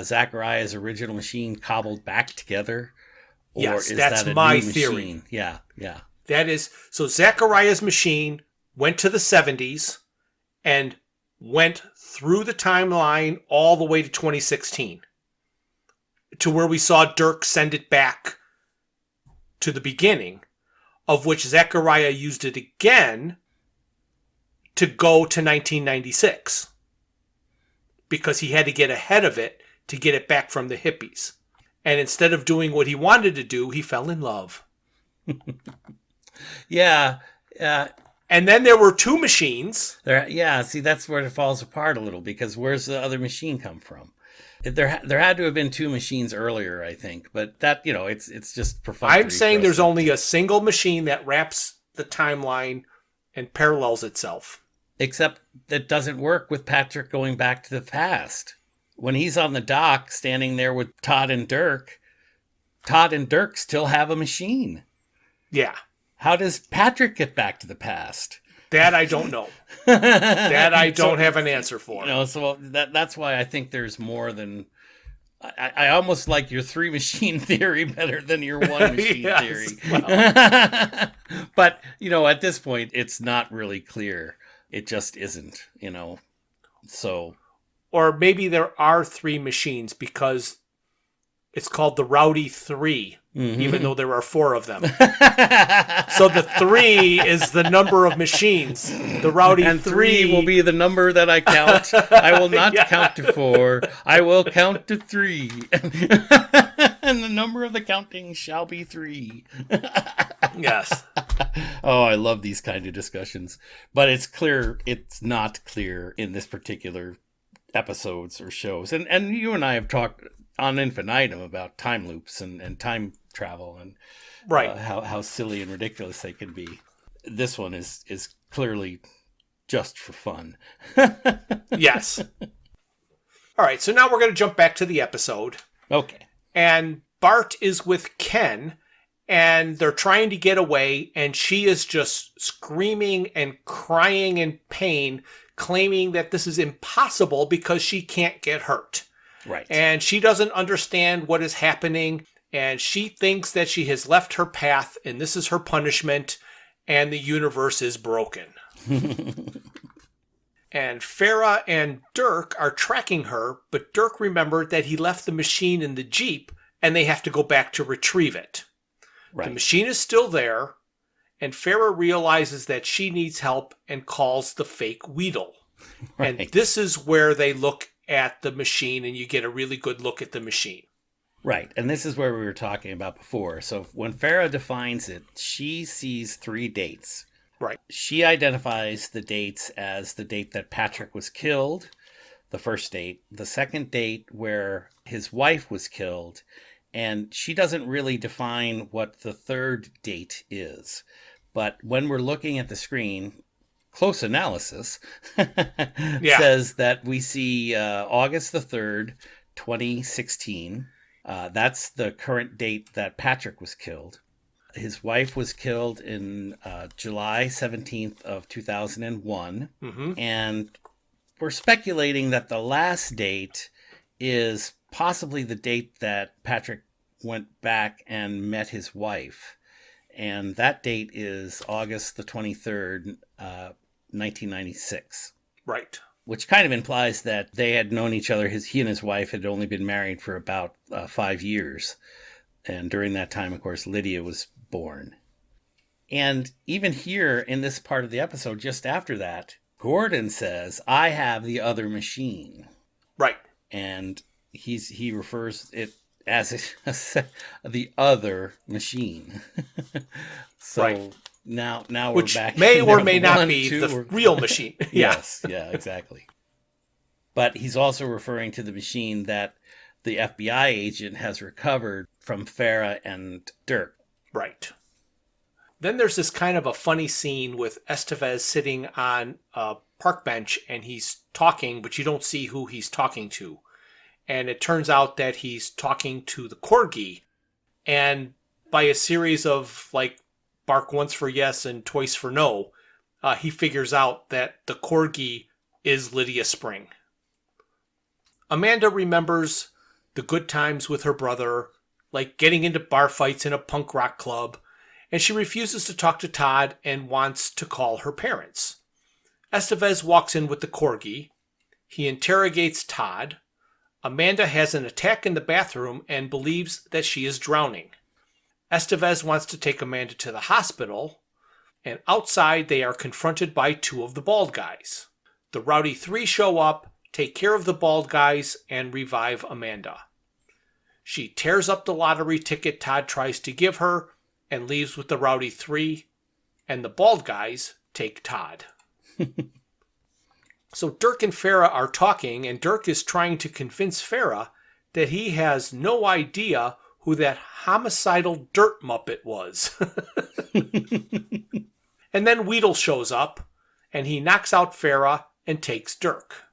Zachariah's original machine cobbled back together? Or yes, is that's that a my new theory. Machine? Yeah, yeah. That is, so Zachariah's machine went to the 70s and went through the timeline all the way to 2016, to where we saw Dirk send it back to the beginning, of which Zachariah used it again to go to 1996. because he had to get ahead of it to get it back from the hippies. And instead of doing what he wanted to do, he fell in love. Yeah. And then there were two machines. See, that's where it falls apart a little, because where's the other machine come from? There had to have been two machines earlier, I think, but that, it's just perfunctory. I'm saying there's only a single machine that wraps the timeline and parallels itself. Except that doesn't work with Patrick going back to the past. When he's on the dock standing there with Todd and Dirk still have a machine. Yeah. How does Patrick get back to the past? That I don't know. That I don't have an answer for. So that's why I think there's more than... I almost like your three machine theory better than your one machine theory. Well. But, at this point, it's not really clear. It just isn't, so... Or maybe there are three machines because it's called the Rowdy Three, even though there are four of them. So the three is the number of machines. The Rowdy and three will be the number that I count. I will not count to four. I will count to three. And the number of the counting shall be three. Yes. Oh, I love these kind of discussions. But it's clear, it's not clear in this particular episodes or shows. And you and I have talked on infinitum about time loops and time travel and right. How silly and ridiculous they can be. This one is clearly just for fun. Yes. All right, so now we're going to jump back to the episode. Okay. And Bart is with Ken, and they're trying to get away, and she is just screaming and crying in pain, claiming that this is impossible because she can't get hurt. Right. And she doesn't understand what is happening, and she thinks that she has left her path, and this is her punishment, and the universe is broken. And Farrah and Dirk are tracking her, but Dirk remembered that he left the machine in the Jeep, and they have to go back to retrieve it. Right. The machine is still there, and Farrah realizes that she needs help and calls the fake Weedle. Right. And this is where they look at the machine, and you get a really good look at the machine. Right, and this is where we were talking about before. So when Farrah defines it, she sees 3 dates. Right. She identifies the dates as the date that Patrick was killed, the first date, the second date where his wife was killed, and she doesn't really define what the third date is. But when we're looking at the screen, close analysis says that we see August the 3rd, 2016. That's the current date that Patrick was killed. His wife was killed in July 17th of 2001. Mm-hmm. And we're speculating that the last date is possibly the date that Patrick went back and met his wife. And that date is August the 23rd, 1996. Right. Which kind of implies that they had known each other. He and his wife had only been married for about 5 years. And during that time, of course, Lydia was born. And even here in this part of the episode, just after that, Gordon says, "I have the other machine." Right. And he refers it as the other machine. So right. now we're back. Which may or may not be the real machine. Yes, yeah, exactly. But he's also referring to the machine that the FBI agent has recovered from Farrah and Dirk. Right. Then there's this kind of a funny scene with Estevez sitting on a park bench and he's talking, but you don't see who he's talking to. And it turns out that he's talking to the corgi. And by a series of bark once for yes and twice for no, he figures out that the corgi is Lydia Spring. Amanda remembers the good times with her brother, like getting into bar fights in a punk rock club, and she refuses to talk to Todd and wants to call her parents. Estevez walks in with the corgi. He interrogates Todd. Amanda has an attack in the bathroom and believes that she is drowning. Estevez wants to take Amanda to the hospital, and outside they are confronted by 2 of the bald guys. The Rowdy Three show up, take care of the bald guys, and revive Amanda. She tears up the lottery ticket Todd tries to give her and leaves with the Rowdy Three, and the bald guys take Todd. So Dirk and Farrah are talking, and Dirk is trying to convince Farrah that he has no idea who that homicidal dirt muppet was. And then Weedle shows up, and he knocks out Farrah and takes Dirk.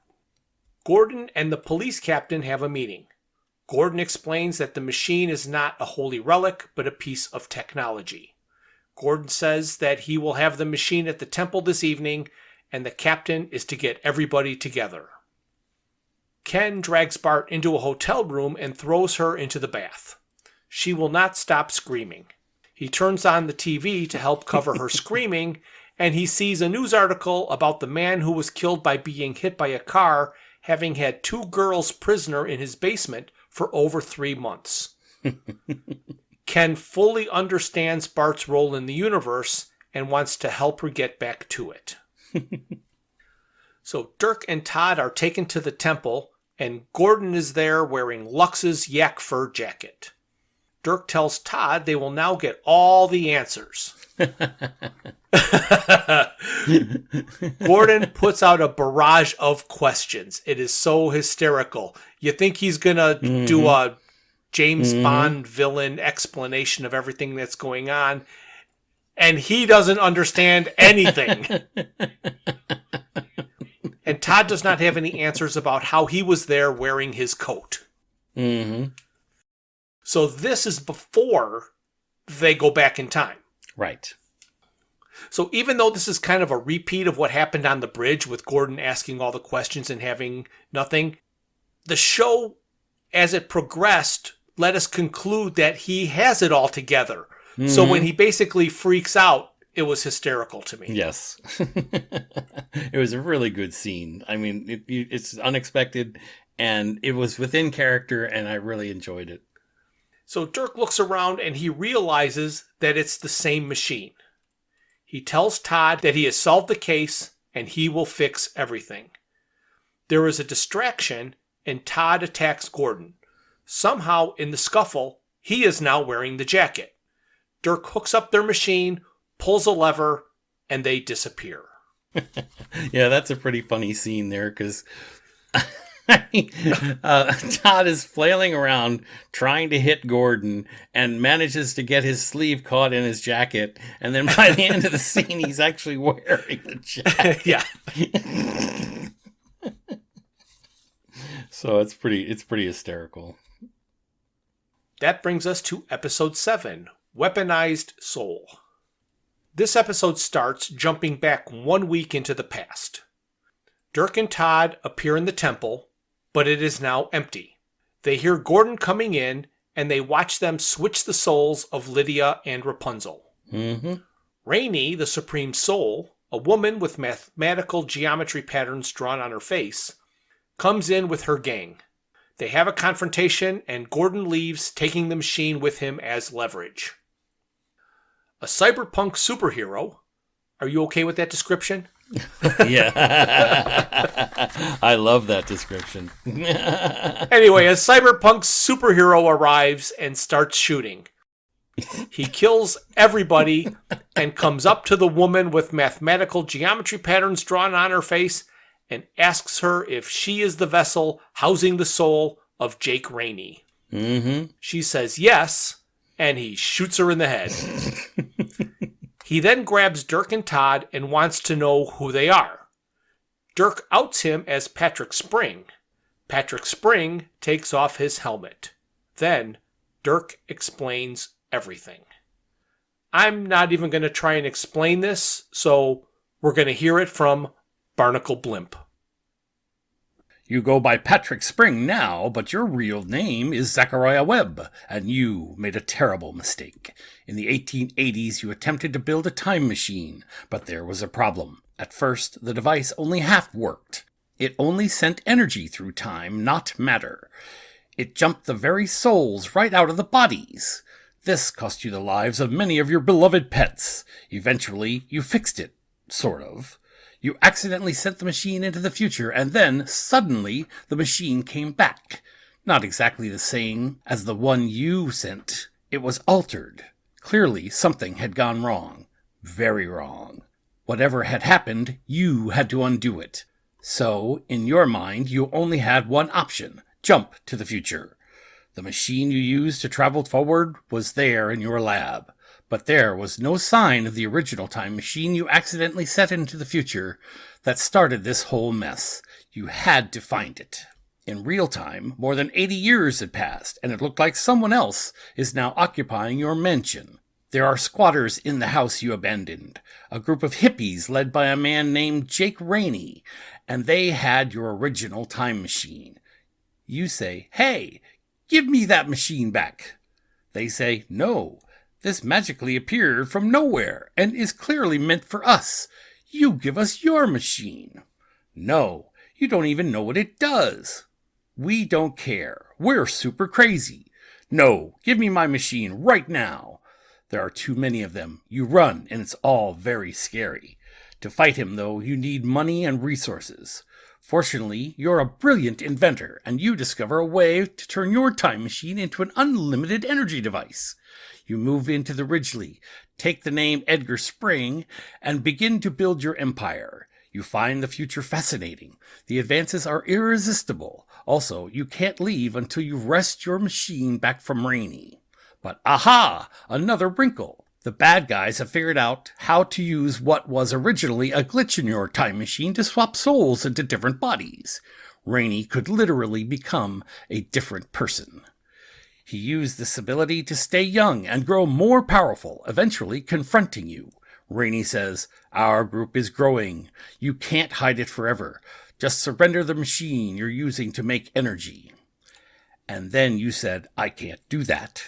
Gordon and the police captain have a meeting. Gordon explains that the machine is not a holy relic, but a piece of technology. Gordon says that he will have the machine at the temple this evening, and the captain is to get everybody together. Ken drags Bart into a hotel room and throws her into the bath. She will not stop screaming. He turns on the TV to help cover her screaming, and he sees a news article about the man who was killed by being hit by a car, having had 2 girls prisoner in his basement for over 3 months. Ken fully understands Bart's role in the universe and wants to help her get back to it. So Dirk and Todd are taken to the temple, and Gordon is there wearing Lux's yak fur jacket. Dirk tells Todd they will now get all the answers. Gordon puts out a barrage of questions. It is so hysterical. You think he's going to do a James Bond villain explanation of everything that's going on, and he doesn't understand anything. And Todd does not have any answers about how he was there wearing his coat. So this is before they go back in time. Right. So even though this is kind of a repeat of what happened on the bridge with Gordon asking all the questions and having nothing, the show, as it progressed, let us conclude that he has it all together. So when he basically freaks out, it was hysterical to me. Yes. It was a really good scene. I mean, it's unexpected, and it was within character, and I really enjoyed it. So Dirk looks around, and he realizes that it's the same machine. He tells Todd that he has solved the case, and he will fix everything. There is a distraction, and Todd attacks Gordon. Somehow, in the scuffle, he is now wearing the jacket. Dirk hooks up their machine, pulls a lever, and they disappear. Yeah, that's a pretty funny scene there, because Todd is flailing around trying to hit Gordon and manages to get his sleeve caught in his jacket, and then by the end of the scene, he's actually wearing the jacket. Yeah. So it's pretty hysterical. That brings us to episode 7, Weaponized Soul. This episode starts jumping back 1 week into the past. Dirk and Todd appear in the temple, but it is now empty. They hear Gordon coming in, and they watch them switch the souls of Lydia and Rapunzel. Rainey, the Supreme Soul, a woman with mathematical geometry patterns drawn on her face, comes in with her gang. They have a confrontation, and Gordon leaves, taking the machine with him as leverage. A cyberpunk superhero. Are you okay with that description? Yeah. I love that description. Anyway, a cyberpunk superhero arrives and starts shooting. He kills everybody and comes up to the woman with mathematical geometry patterns drawn on her face and asks her if she is the vessel housing the soul of Jake Rainey. She says yes, and he shoots her in the head. He then grabs Dirk and Todd and wants to know who they are. Dirk outs him as Patrick Spring. Patrick Spring takes off his helmet. Then Dirk explains everything. I'm not even going to try and explain this, so we're going to hear it from Barnacle Blimp. You go by Patrick Spring now, but your real name is Zachariah Webb, and you made a terrible mistake. In the 1880s, you attempted to build a time machine, but there was a problem. At first, the device only half worked. It only sent energy through time, not matter. It jumped the very souls right out of the bodies. This cost you the lives of many of your beloved pets. Eventually, you fixed it, sort of. You accidentally sent the machine into the future, and then, suddenly, the machine came back. Not exactly the same as the one you sent. It was altered. Clearly, something had gone wrong. Very wrong. Whatever had happened, you had to undo it. So, in your mind, you only had one option. Jump to the future. The machine you used to travel forward was there in your lab. But there was no sign of the original time machine you accidentally set into the future that started this whole mess. You had to find it. In real time, more than 80 years had passed, and it looked like someone else is now occupying your mansion. There are squatters in the house you abandoned, a group of hippies led by a man named Jake Rainey, and they had your original time machine. You say, "Hey, give me that machine back." They say, "No, this magically appeared from nowhere and is clearly meant for us. You give us your machine." "No, you don't even know what it does." "We don't care. We're super crazy." "No, give me my machine right now." There are too many of them. You run, and it's all very scary. To fight him, though, you need money and resources. Fortunately, you're a brilliant inventor, and you discover a way to turn your time machine into an unlimited energy device. You move into the Ridgely, take the name Edgar Spring, and begin to build your empire. You find the future fascinating. The advances are irresistible. Also, you can't leave until you wrest your machine back from Rainey. But aha! Another wrinkle. The bad guys have figured out how to use what was originally a glitch in your time machine to swap souls into different bodies. Rainey could literally become a different person. He used this ability to stay young and grow more powerful, eventually confronting you. Rainey says, "Our group is growing. You can't hide it forever. Just surrender the machine you're using to make energy." And then you said, "I can't do that.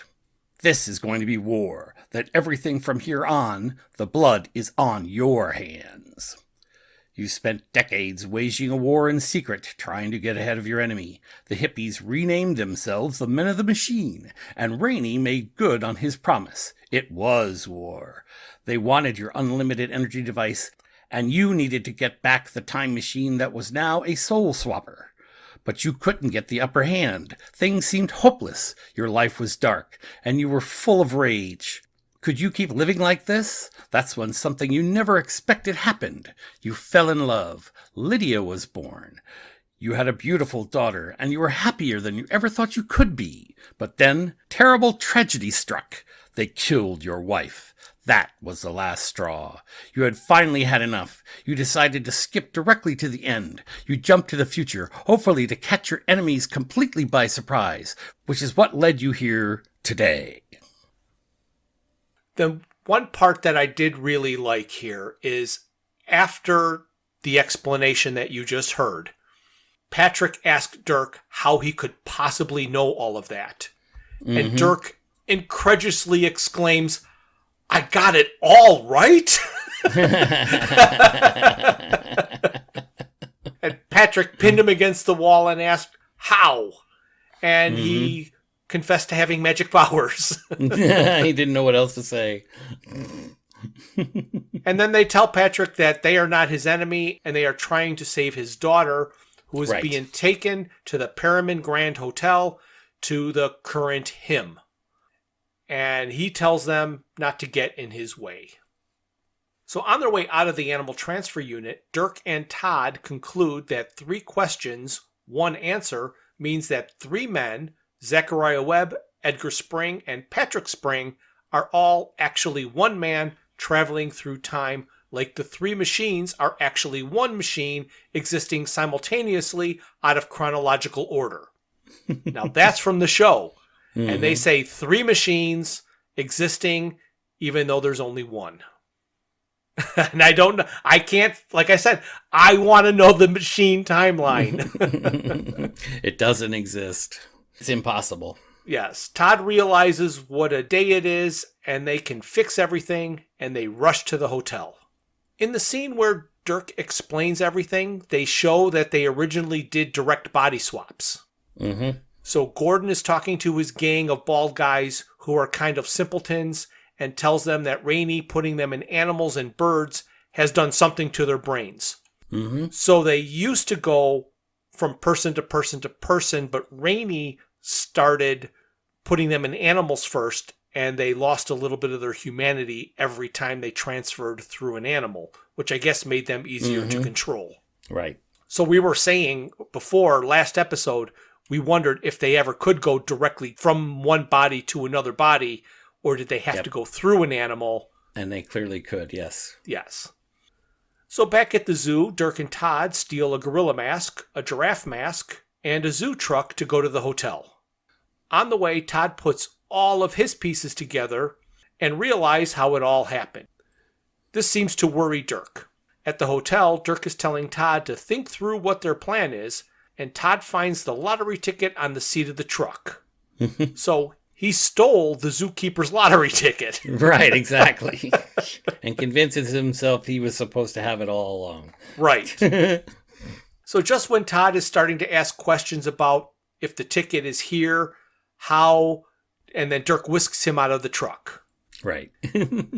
This is going to be war. That everything from here on, the blood is on your hands." You spent decades waging a war in secret, trying to get ahead of your enemy. The hippies renamed themselves the Men of the Machine, and Rainey made good on his promise. It was war. They wanted your unlimited energy device, and you needed to get back the time machine that was now a soul swapper. But you couldn't get the upper hand. Things seemed hopeless. Your life was dark, and you were full of rage. Could you keep living like this? That's when something you never expected happened. You fell in love. Lydia was born. You had a beautiful daughter, and you were happier than you ever thought you could be. But then, terrible tragedy struck. They killed your wife. That was the last straw. You had finally had enough. You decided to skip directly to the end. You jumped to the future, hopefully to catch your enemies completely by surprise, which is what led you here today. The one part that I did really like here is after the explanation that you just heard, Patrick asked Dirk how he could possibly know all of that. Mm-hmm. And Dirk incredulously exclaims, "I got it all right?" And Patrick pinned him against the wall and asked, "How?" And he confessed to having magic powers. He didn't know what else to say. And then they tell Patrick that they are not his enemy and they are trying to save his daughter, who is being taken to the Pyramid Grand Hotel to the current him. And he tells them not to get in his way. So on their way out of the animal transfer unit, Dirk and Todd conclude that 3 questions, 1 answer, means that 3 men, Zachariah Webb, Edgar Spring, and Patrick Spring, are all actually 1 man traveling through time, like the 3 machines are actually 1 machine existing simultaneously out of chronological order. Now that's from the show. And they say 3 machines existing even though there's only 1. And I can't, like I said, I want to know the machine timeline. It doesn't exist. It's impossible. Yes. Todd realizes what a day it is, and they can fix everything, and they rush to the hotel. In the scene where Dirk explains everything, they show that they originally did direct body swaps. Mm-hmm. So Gordon is talking to his gang of bald guys who are kind of simpletons and tells them that Rainey putting them in animals and birds has done something to their brains. Mm-hmm. So they used to go from person to person to person, but Rainey started putting them in animals first, and they lost a little bit of their humanity every time they transferred through an animal, which I guess made them easier to control. Right. So we were saying before, last episode, we wondered if they ever could go directly from one body to another body, or did they have to go through an animal? And they clearly could, yes. Yes. So back at the zoo, Dirk and Todd steal a gorilla mask, a giraffe mask, and a zoo truck to go to the hotel. On the way, Todd puts all of his pieces together and realizes how it all happened. This seems to worry Dirk. At the hotel, Dirk is telling Todd to think through what their plan is, and Todd finds the lottery ticket on the seat of the truck. So he stole the zookeeper's lottery ticket. Right, exactly. And convinces himself he was supposed to have it all along. Right. So just when Todd is starting to ask questions about if the ticket is here, how, and then Dirk whisks him out of the truck. Right.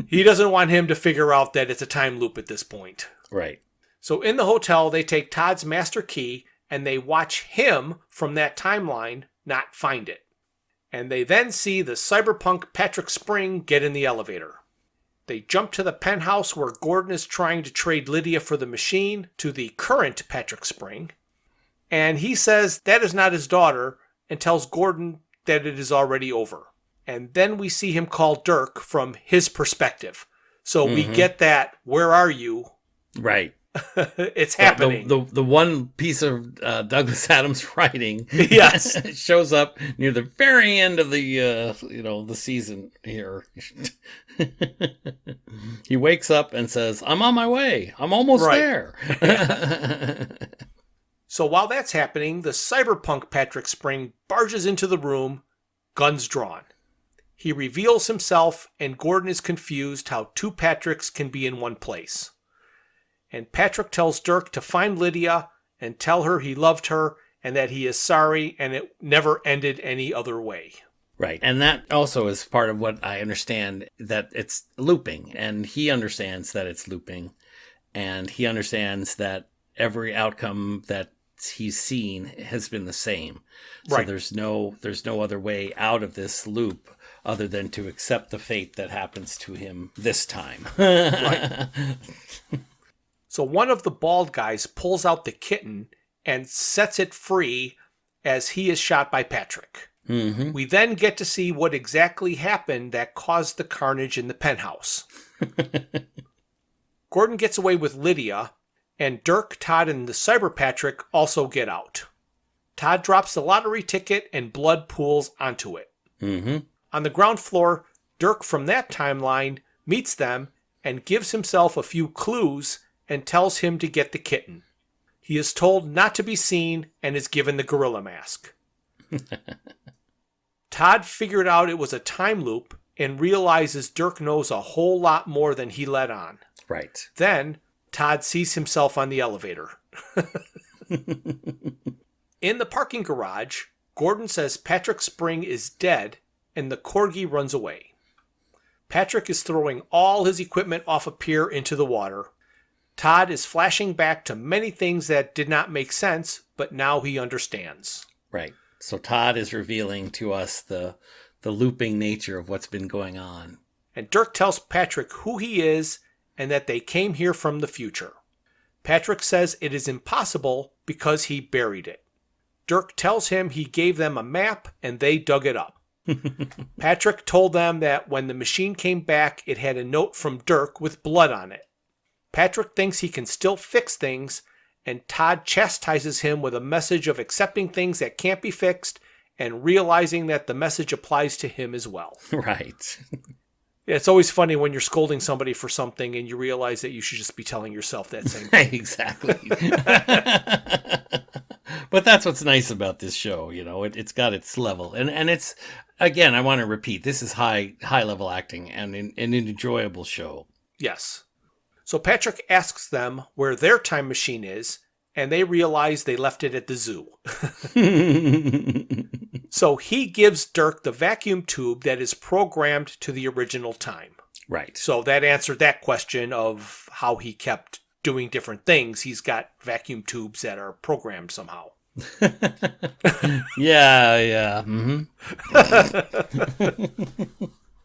He doesn't want him to figure out that it's a time loop at this point. Right. So in the hotel, they take Todd's master key and they watch him from that timeline not find it. And they then see the cyberpunk Patrick Spring get in the elevator. They jump to the penthouse where Gordon is trying to trade Lydia for the machine to the current Patrick Spring. And he says that is not his daughter and tells Gordon that it is already over. And then we see him call Dirk from his perspective. So we get that, where are you? Right. It's happening. The one piece of Douglas Adams writing Yes. shows up near the very end of the season here. He wakes up and says, "I'm on my way. I'm almost there." So while that's happening, the cyberpunk Patrick Spring barges into the room, guns drawn. He reveals himself, and Gordon is confused how two Patricks can be in one place. And Patrick tells Dirk to find Lydia and tell her he loved her and that he is sorry and it never ended any other way. Right. And that also is part of what I understand, that it's looping. And he understands that it's looping. And he understands that every outcome that he's seen has been the same. So Right. there's no other way out of this loop other than to accept the fate that happens to him this time. Right. So one of the bald guys pulls out the kitten and sets it free as he is shot by Patrick. Mm-hmm. We then get to see what exactly happened that caused the carnage in the penthouse. Gordon gets away with Lydia, and Dirk, Todd, and the Cyber Patrick also get out. Todd drops the lottery ticket and blood pools onto it. Mm-hmm. On the ground floor, Dirk from that timeline meets them and gives himself a few clues and tells him to get the kitten. He is told not to be seen and is given the gorilla mask. Todd figured out it was a time loop and realizes Dirk knows a whole lot more than he let on. Right. Then, Todd sees himself on the elevator. In the parking garage, Gordon says Patrick Spring is dead and the corgi runs away. Patrick is throwing all his equipment off a pier into the water. Todd is flashing back to many things that did not make sense, but now he understands. Right. So Todd is revealing to us the looping nature of what's been going on. And Dirk tells Patrick who he is and that they came here from the future. Patrick says it is impossible because he buried it. Dirk tells him he gave them a map and they dug it up. Patrick told them that when the machine came back, it had a note from Dirk with blood on it. Patrick thinks he can still fix things, and Todd chastises him with a message of accepting things that can't be fixed and realizing that the message applies to him as well. Right. Yeah, it's always funny when you're scolding somebody for something and you realize that you should just be telling yourself that same thing. Exactly. But that's what's nice about this show, it's got its level. And it's, again, I want to repeat, this is high level acting and an enjoyable show. Yes. So Patrick asks them where their time machine is, and they realize they left it at the zoo. So he gives Dirk the vacuum tube that is programmed to the original time. Right. So that answered that question of how he kept doing different things. He's got vacuum tubes that are programmed somehow. Yeah.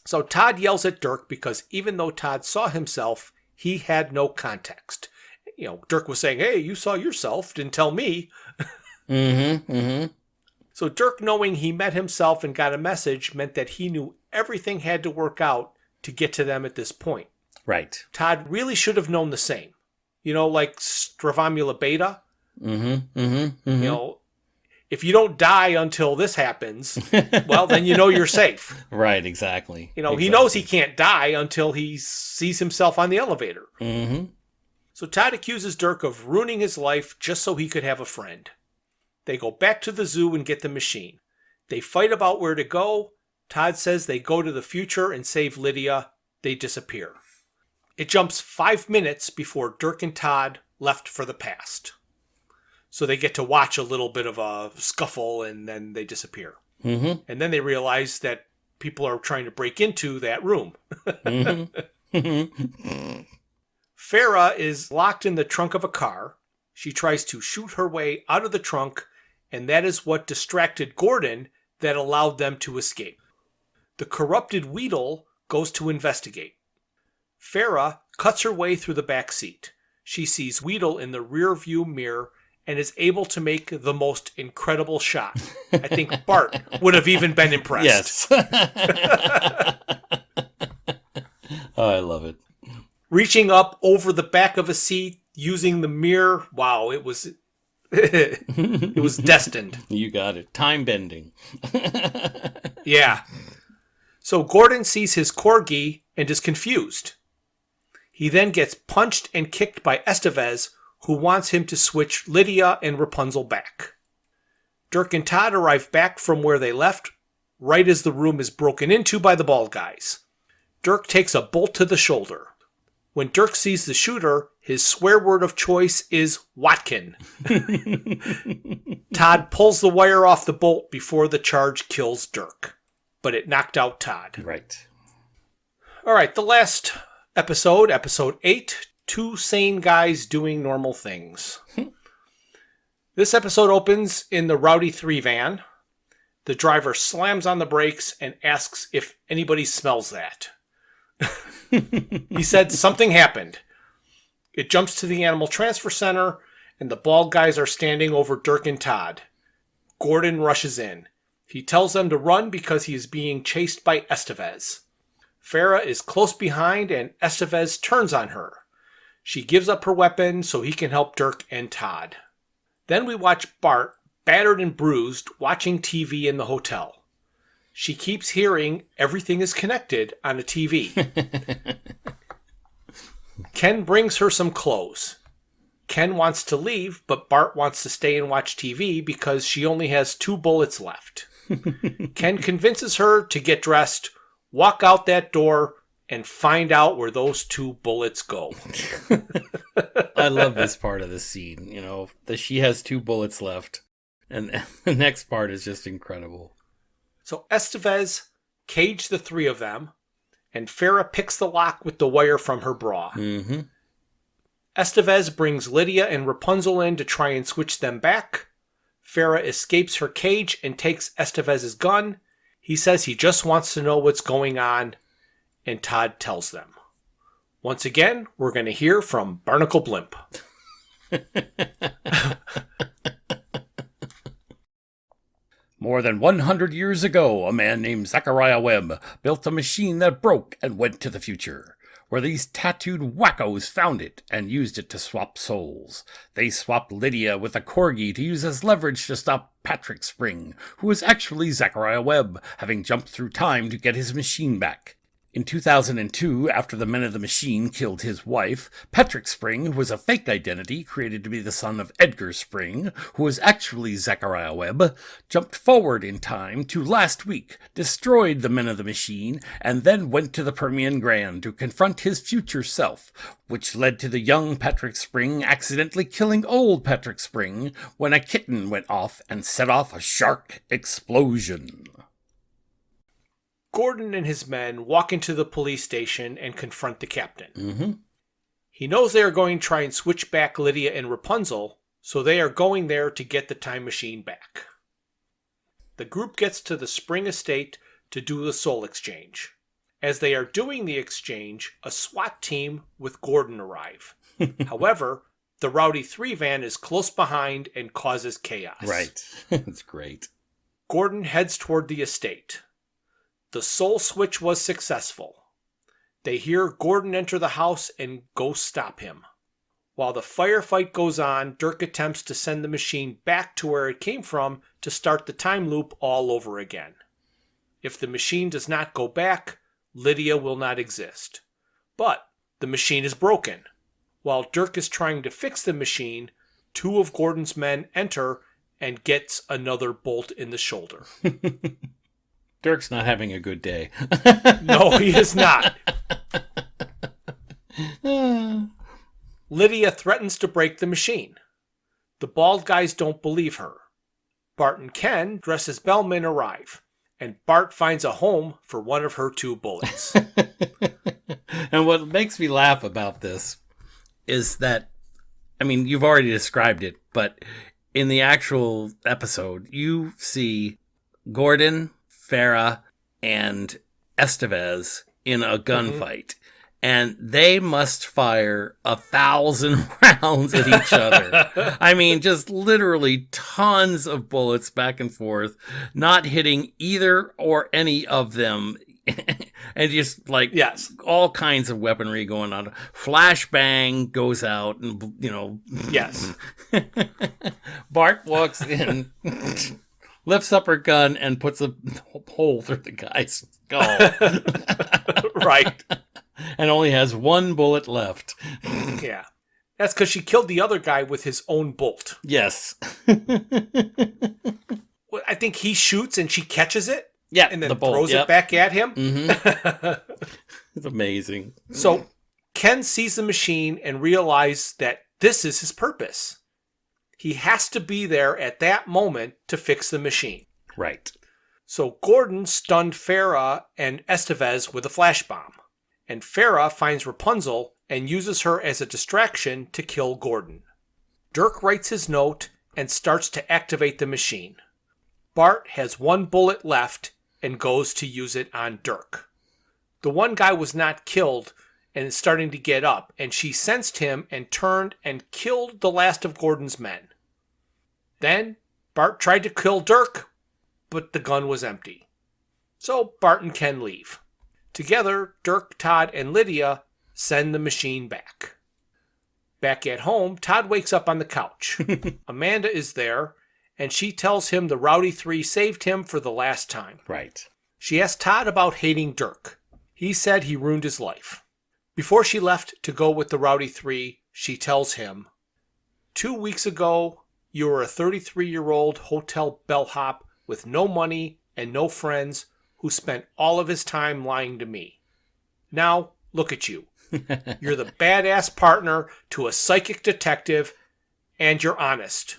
So Todd yells at Dirk because even though Todd saw himself, he had no context. Dirk was saying, hey, you saw yourself, didn't tell me. So Dirk, knowing he met himself and got a message, meant that he knew everything had to work out to get to them at this point. Right. Todd really should have known the same. Like Stravomula Beta. If you don't die until this happens, well, then you're safe. Right, exactly. He knows he can't die until he sees himself on the elevator. So Todd accuses Dirk of ruining his life just so he could have a friend. They go back to the zoo and get the machine. They fight about where to go. Todd says they go to the future and save Lydia. They disappear. It jumps 5 minutes before Dirk and Todd left for the past. So they get to watch a little bit of a scuffle and then they disappear. And then they realize that people are trying to break into that room. Farah is locked in the trunk of a car. She tries to shoot her way out of the trunk, and that is what distracted Gordon that allowed them to escape. The corrupted Weedle goes to investigate. Farah cuts her way through the back seat. She sees Weedle in the rear view mirror and is able to make the most incredible shot. I think Bart would have even been impressed. Yes. Oh, I love it. Reaching up over the back of a seat, using the mirror. Wow, it was destined. You got it. Time bending. Yeah. So Gordon sees his corgi and is confused. He then gets punched and kicked by Estevez, who wants him to switch Lydia and Rapunzel back. Dirk and Todd arrive back from where they left, right as the room is broken into by the bald guys. Dirk takes a bolt to the shoulder. When Dirk sees the shooter, his swear word of choice is Watkin. Todd pulls the wire off the bolt before the charge kills Dirk. But it knocked out Todd. Right. All right, the last episode, episode 8, Two Sane Guys Doing Normal Things. This episode opens in the Rowdy 3 van. The driver slams on the brakes and asks if anybody smells that. He said something happened. It jumps to the Animal Transfer Center, and the bald guys are standing over Dirk and Todd. Gordon rushes in. He tells them to run because he is being chased by Estevez. Farah is close behind, and Estevez turns on her. She gives up her weapon so he can help Dirk and Todd. Then we watch Bart, battered and bruised, watching TV in the hotel. She keeps hearing everything is connected on a TV. Ken brings her some clothes. Ken wants to leave, but Bart wants to stay and watch TV because she only has 2 bullets left. Ken convinces her to get dressed, walk out that door, and find out where those 2 bullets go. I love this part of the scene, that she has 2 bullets left. And the next part is just incredible. So Estevez caged the 3 of them, and Farah picks the lock with the wire from her bra. Estevez brings Lydia and Rapunzel in to try and switch them back. Farah escapes her cage and takes Estevez's gun. He says he just wants to know what's going on, and Todd tells them. Once again, we're going to hear from Barnacle Blimp. More than 100 years ago, a man named Zachariah Webb built a machine that broke and went to the future, where these tattooed wackos found it and used it to swap souls. They swapped Lydia with a corgi to use as leverage to stop Patrick Spring, who was actually Zachariah Webb, having jumped through time to get his machine back. In 2002, after the men of the machine killed his wife, Patrick Spring, who was a fake identity created to be the son of Edgar Spring, who was actually Zachariah Webb, jumped forward in time to last week, destroyed the men of the machine, and then went to the Permian Grand to confront his future self, which led to the young Patrick Spring accidentally killing old Patrick Spring when a kitten went off and set off a shark explosion. Gordon and his men walk into the police station and confront the captain. He knows they are going to try and switch back Lydia and Rapunzel, so they are going there to get the time machine back. The group gets to the Spring Estate to do the soul exchange. As they are doing the exchange, a SWAT team with Gordon arrive. However, the Rowdy 3 van is close behind and causes chaos. Right. That's great. Gordon heads toward the estate. The soul switch was successful. They hear Gordon enter the house and go stop him. While the firefight goes on, Dirk attempts to send the machine back to where it came from to start the time loop all over again. If the machine does not go back, Lydia will not exist. But the machine is broken. While Dirk is trying to fix the machine, 2 of Gordon's men enter and gets another bolt in the shoulder. Dirk's not having a good day. No, he is not. Lydia threatens to break the machine. The bald guys don't believe her. Bart and Ken, dressed as bellmen, arrive, and Bart finds a home for one of her 2 bullets. And what makes me laugh about this is that, I mean, you've already described it, but in the actual episode, you see Gordon, Farah, and Estevez in a gunfight. And they must fire 1,000 rounds at each other. I mean, just literally tons of bullets back and forth, not hitting either or any of them. And just like, yes, all kinds of weaponry going on. Flashbang goes out and, you know. Yes. Bart walks in, lifts up her gun and puts a hole through the guy's skull. Right. And only has 1 bullet left. Yeah. That's because she killed the other guy with his own bolt. Yes. I think he shoots and she catches it. Yeah. And then throws it back at him. Mm-hmm. It's amazing. So Ken sees the machine and realizes that this is his purpose. He has to be there at that moment to fix the machine. Right. So Gordon stunned Farah and Estevez with a flash bomb. And Farah finds Rapunzel and uses her as a distraction to kill Gordon. Dirk writes his note and starts to activate the machine. Bart has 1 bullet left and goes to use it on Dirk. The one guy was not killed and is starting to get up, and she sensed him and turned and killed the last of Gordon's men. Then Bart tried to kill Dirk, but the gun was empty. So Bart and Ken leave. Together, Dirk, Todd, and Lydia send the machine back. Back at home, Todd wakes up on the couch. Amanda is there, and she tells him the Rowdy 3 saved him for the last time. Right. She asks Todd about hating Dirk. He said he ruined his life. Before she left to go with the Rowdy 3, she tells him, 2 weeks ago, you were a 33-year-old hotel bellhop with no money and no friends who spent all of his time lying to me. Now, look at you. You're the badass partner to a psychic detective, and you're honest.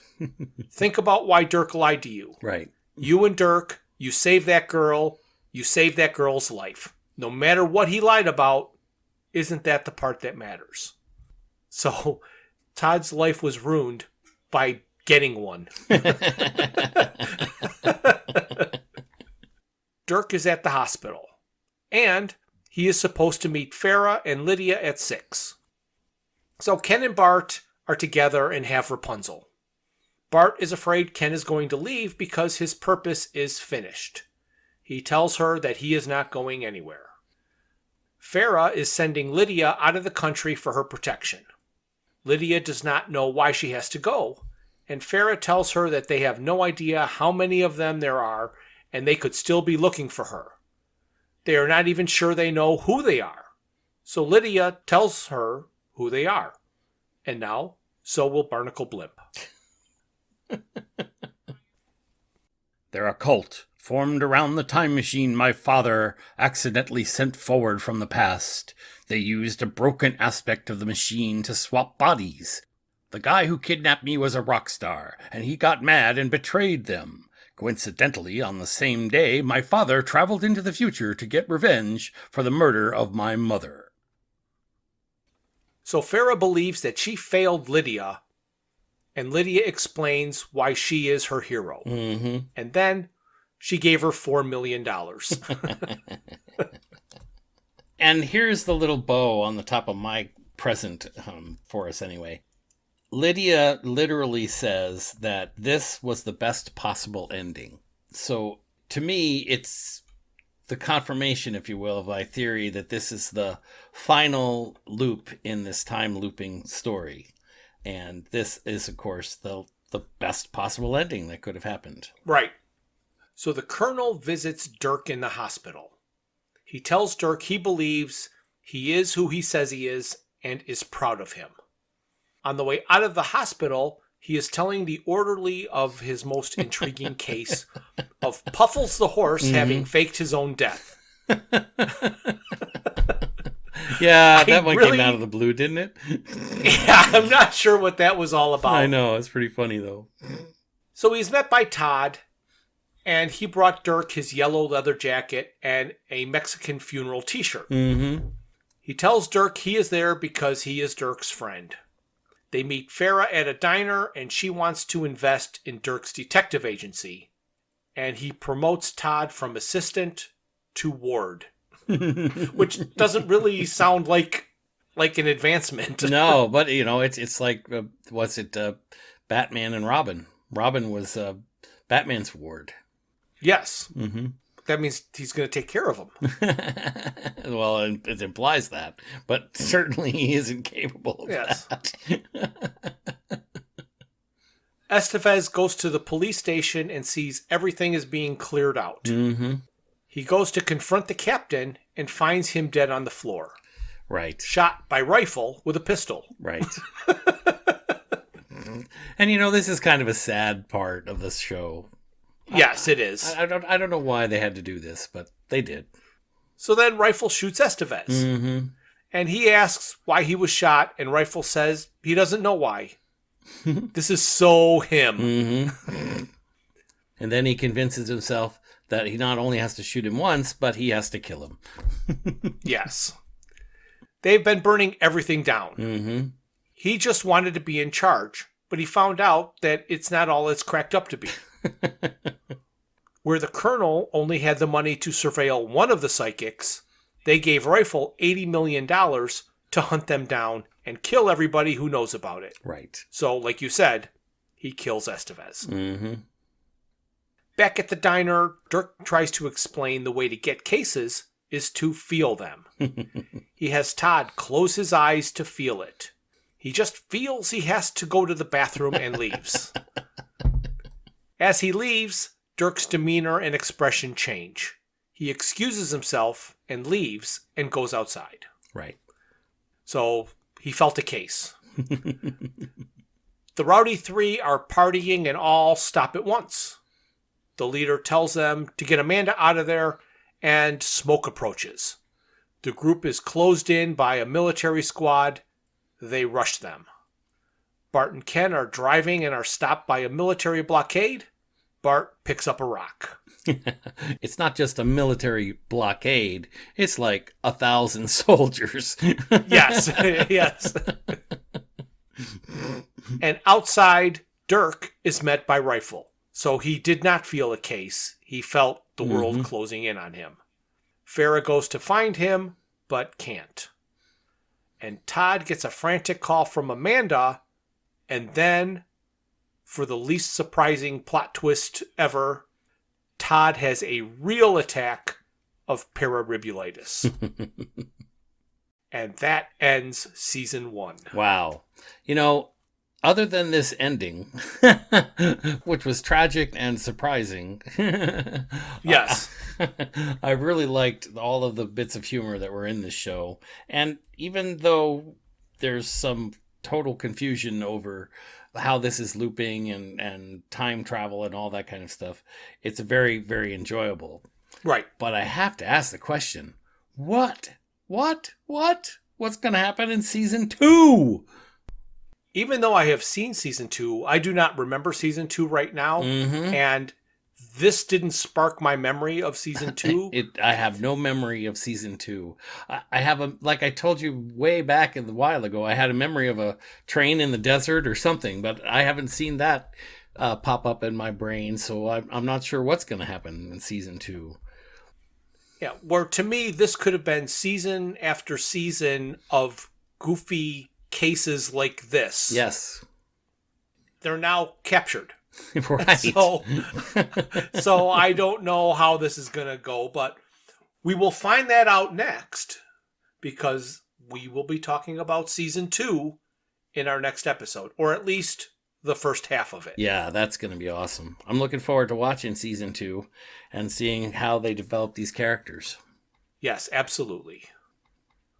Think about why Dirk lied to you. Right. You and Dirk, you saved that girl. You saved that girl's life. No matter what he lied about, isn't that the part that matters? So, Todd's life was ruined by getting one. Dirk is at the hospital, and he is supposed to meet Farah and Lydia at 6. So Ken and Bart are together and have Rapunzel. Bart is afraid Ken is going to leave because his purpose is finished. He tells her that he is not going anywhere. Farah is sending Lydia out of the country for her protection. Lydia does not know why she has to go, and Farah tells her that they have no idea how many of them there are, and they could still be looking for her. They are not even sure they know who they are. So Lydia tells her who they are. And now, so will Barnacle Blimp. They're a cult formed around the time machine my father accidentally sent forward from the past. They used a broken aspect of the machine to swap bodies. The guy who kidnapped me was a rock star, and he got mad and betrayed them. Coincidentally, on the same day, my father traveled into the future to get revenge for the murder of my mother. So Farrah believes that she failed Lydia, and Lydia explains why she is her hero. Mm-hmm. And then she gave her $4 million. And here's the little bow on the top of my present for us anyway. Lydia literally says that this was the best possible ending. So to me, it's the confirmation, if you will, of my theory that this is the final loop in this time looping story. And this is, of course, the best possible ending that could have happened. Right. So the Colonel visits Dirk in the hospital. He tells Dirk he believes he is who he says he is and is proud of him. On the way out of the hospital, he is telling the orderly of his most intriguing case of Puffles the horse having faked his own death. Yeah, that one came out of the blue, didn't it? Yeah, I'm not sure what that was all about. I know, it's pretty funny though. So he's met by Todd, and he brought Dirk his yellow leather jacket and a Mexican funeral t-shirt. Mm-hmm. He tells Dirk he is there because he is Dirk's friend. They meet Farrah at a diner, and she wants to invest in Dirk's detective agency. And he promotes Todd from assistant to ward, which doesn't really sound like an advancement. No, but it's like Batman and Robin. Robin was Batman's ward. Yes. Mm-hmm. That means he's going to take care of him. Well, it implies that, but certainly he isn't capable of that. Estevez goes to the police station and sees everything is being cleared out. Mm-hmm. He goes to confront the captain and finds him dead on the floor. Right. Shot by rifle with a pistol. Right. And this is kind of a sad part of this show. Yes, it is. I don't know why they had to do this, but they did. So then Rifle shoots Estevez. Mm-hmm. And he asks why he was shot, and Rifle says he doesn't know why. This is so him. Mm-hmm. And then he convinces himself that he not only has to shoot him once, but he has to kill him. Yes. They've been burning everything down. Mm-hmm. He just wanted to be in charge, but he found out that it's not all it's cracked up to be. Where the Colonel only had the money to surveil one of the psychics, they gave Rifle $80 million to hunt them down and kill everybody who knows about it. Right. So, like you said, he kills Estevez. Mm-hmm. Back at the diner, Dirk tries to explain the way to get cases is to feel them. He has Todd close his eyes to feel it. He just feels he has to go to the bathroom and leaves. As he leaves, Dirk's demeanor and expression change. He excuses himself and leaves and goes outside. Right. So he felt a case. The Rowdy Three are partying and all stop at once. The leader tells them to get Amanda out of there, and smoke approaches. The group is closed in by a military squad. They rush them. Bart and Ken are driving and are stopped by a military blockade. Bart picks up a rock. It's not just a military blockade. It's like 1,000 soldiers. Yes, yes. And outside, Dirk is met by Rifle. So he did not feel a case. He felt the world closing in on him. Farrah goes to find him, but can't. And Todd gets a frantic call from Amanda, and then, for the least surprising plot twist ever, Todd has a real attack of pararibulitis. And that ends season 1. Wow. Other than this ending, which was tragic and surprising, yes, I really liked all of the bits of humor that were in this show. And even though there's some total confusion over how this is looping and time travel and all that kind of stuff, it's very, very enjoyable. Right. But I have to ask the question, what's going to happen in season 2? Even though I have seen season 2, I do not remember season 2 right now. Mm-hmm. And this didn't spark my memory of season 2. I have no memory of season 2. I have like I told you way back a while ago, I had a memory of a train in the desert or something, but I haven't seen that pop up in my brain, so I'm not sure what's going to happen in season 2. Yeah, where to me, this could have been season after season of goofy cases like this. Yes. They're now captured. Right. So I don't know how this is going to go, but we will find that out next, because we will be talking about season 2 in our next episode, or at least the first half of it. Yeah, that's going to be awesome. I'm looking forward to watching season 2 and seeing how they develop these characters. Yes, absolutely.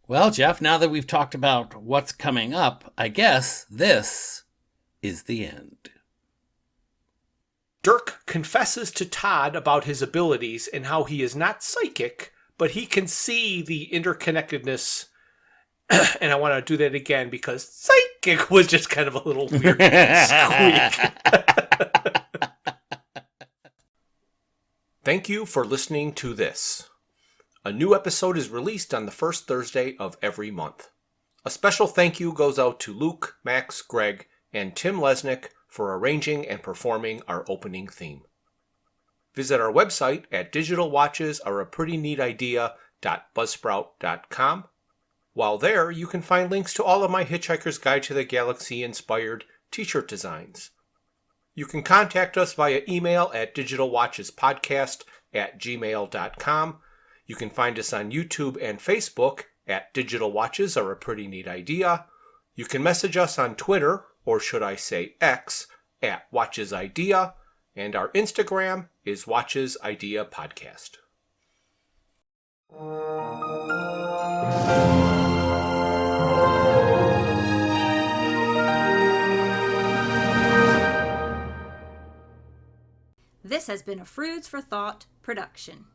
Well, Jeff, now that we've talked about what's coming up, I guess this is the end. Dirk confesses to Todd about his abilities and how he is not psychic, but he can see the interconnectedness. And I want to do that again because psychic was just kind of a little weird squeak. Thank you for listening to this. A new episode is released on the first Thursday of every month. A special thank you goes out to Luke, Max, Greg, and Tim Lesnick for arranging and performing our opening theme. Visit our website at digitalwatchesareaprettynneatidea.buzzsprout.com. While there, you can find links to all of my Hitchhiker's Guide to the Galaxy inspired t-shirt designs. You can contact us via email at digitalwatchespodcast@gmail.com. You can find us on YouTube and Facebook at Digital Watches Are a Pretty Neat Idea. You can message us on Twitter, or should I say X, at Watches Idea, and our Instagram is Watches Idea Podcast. This has been a Froods for Thought production.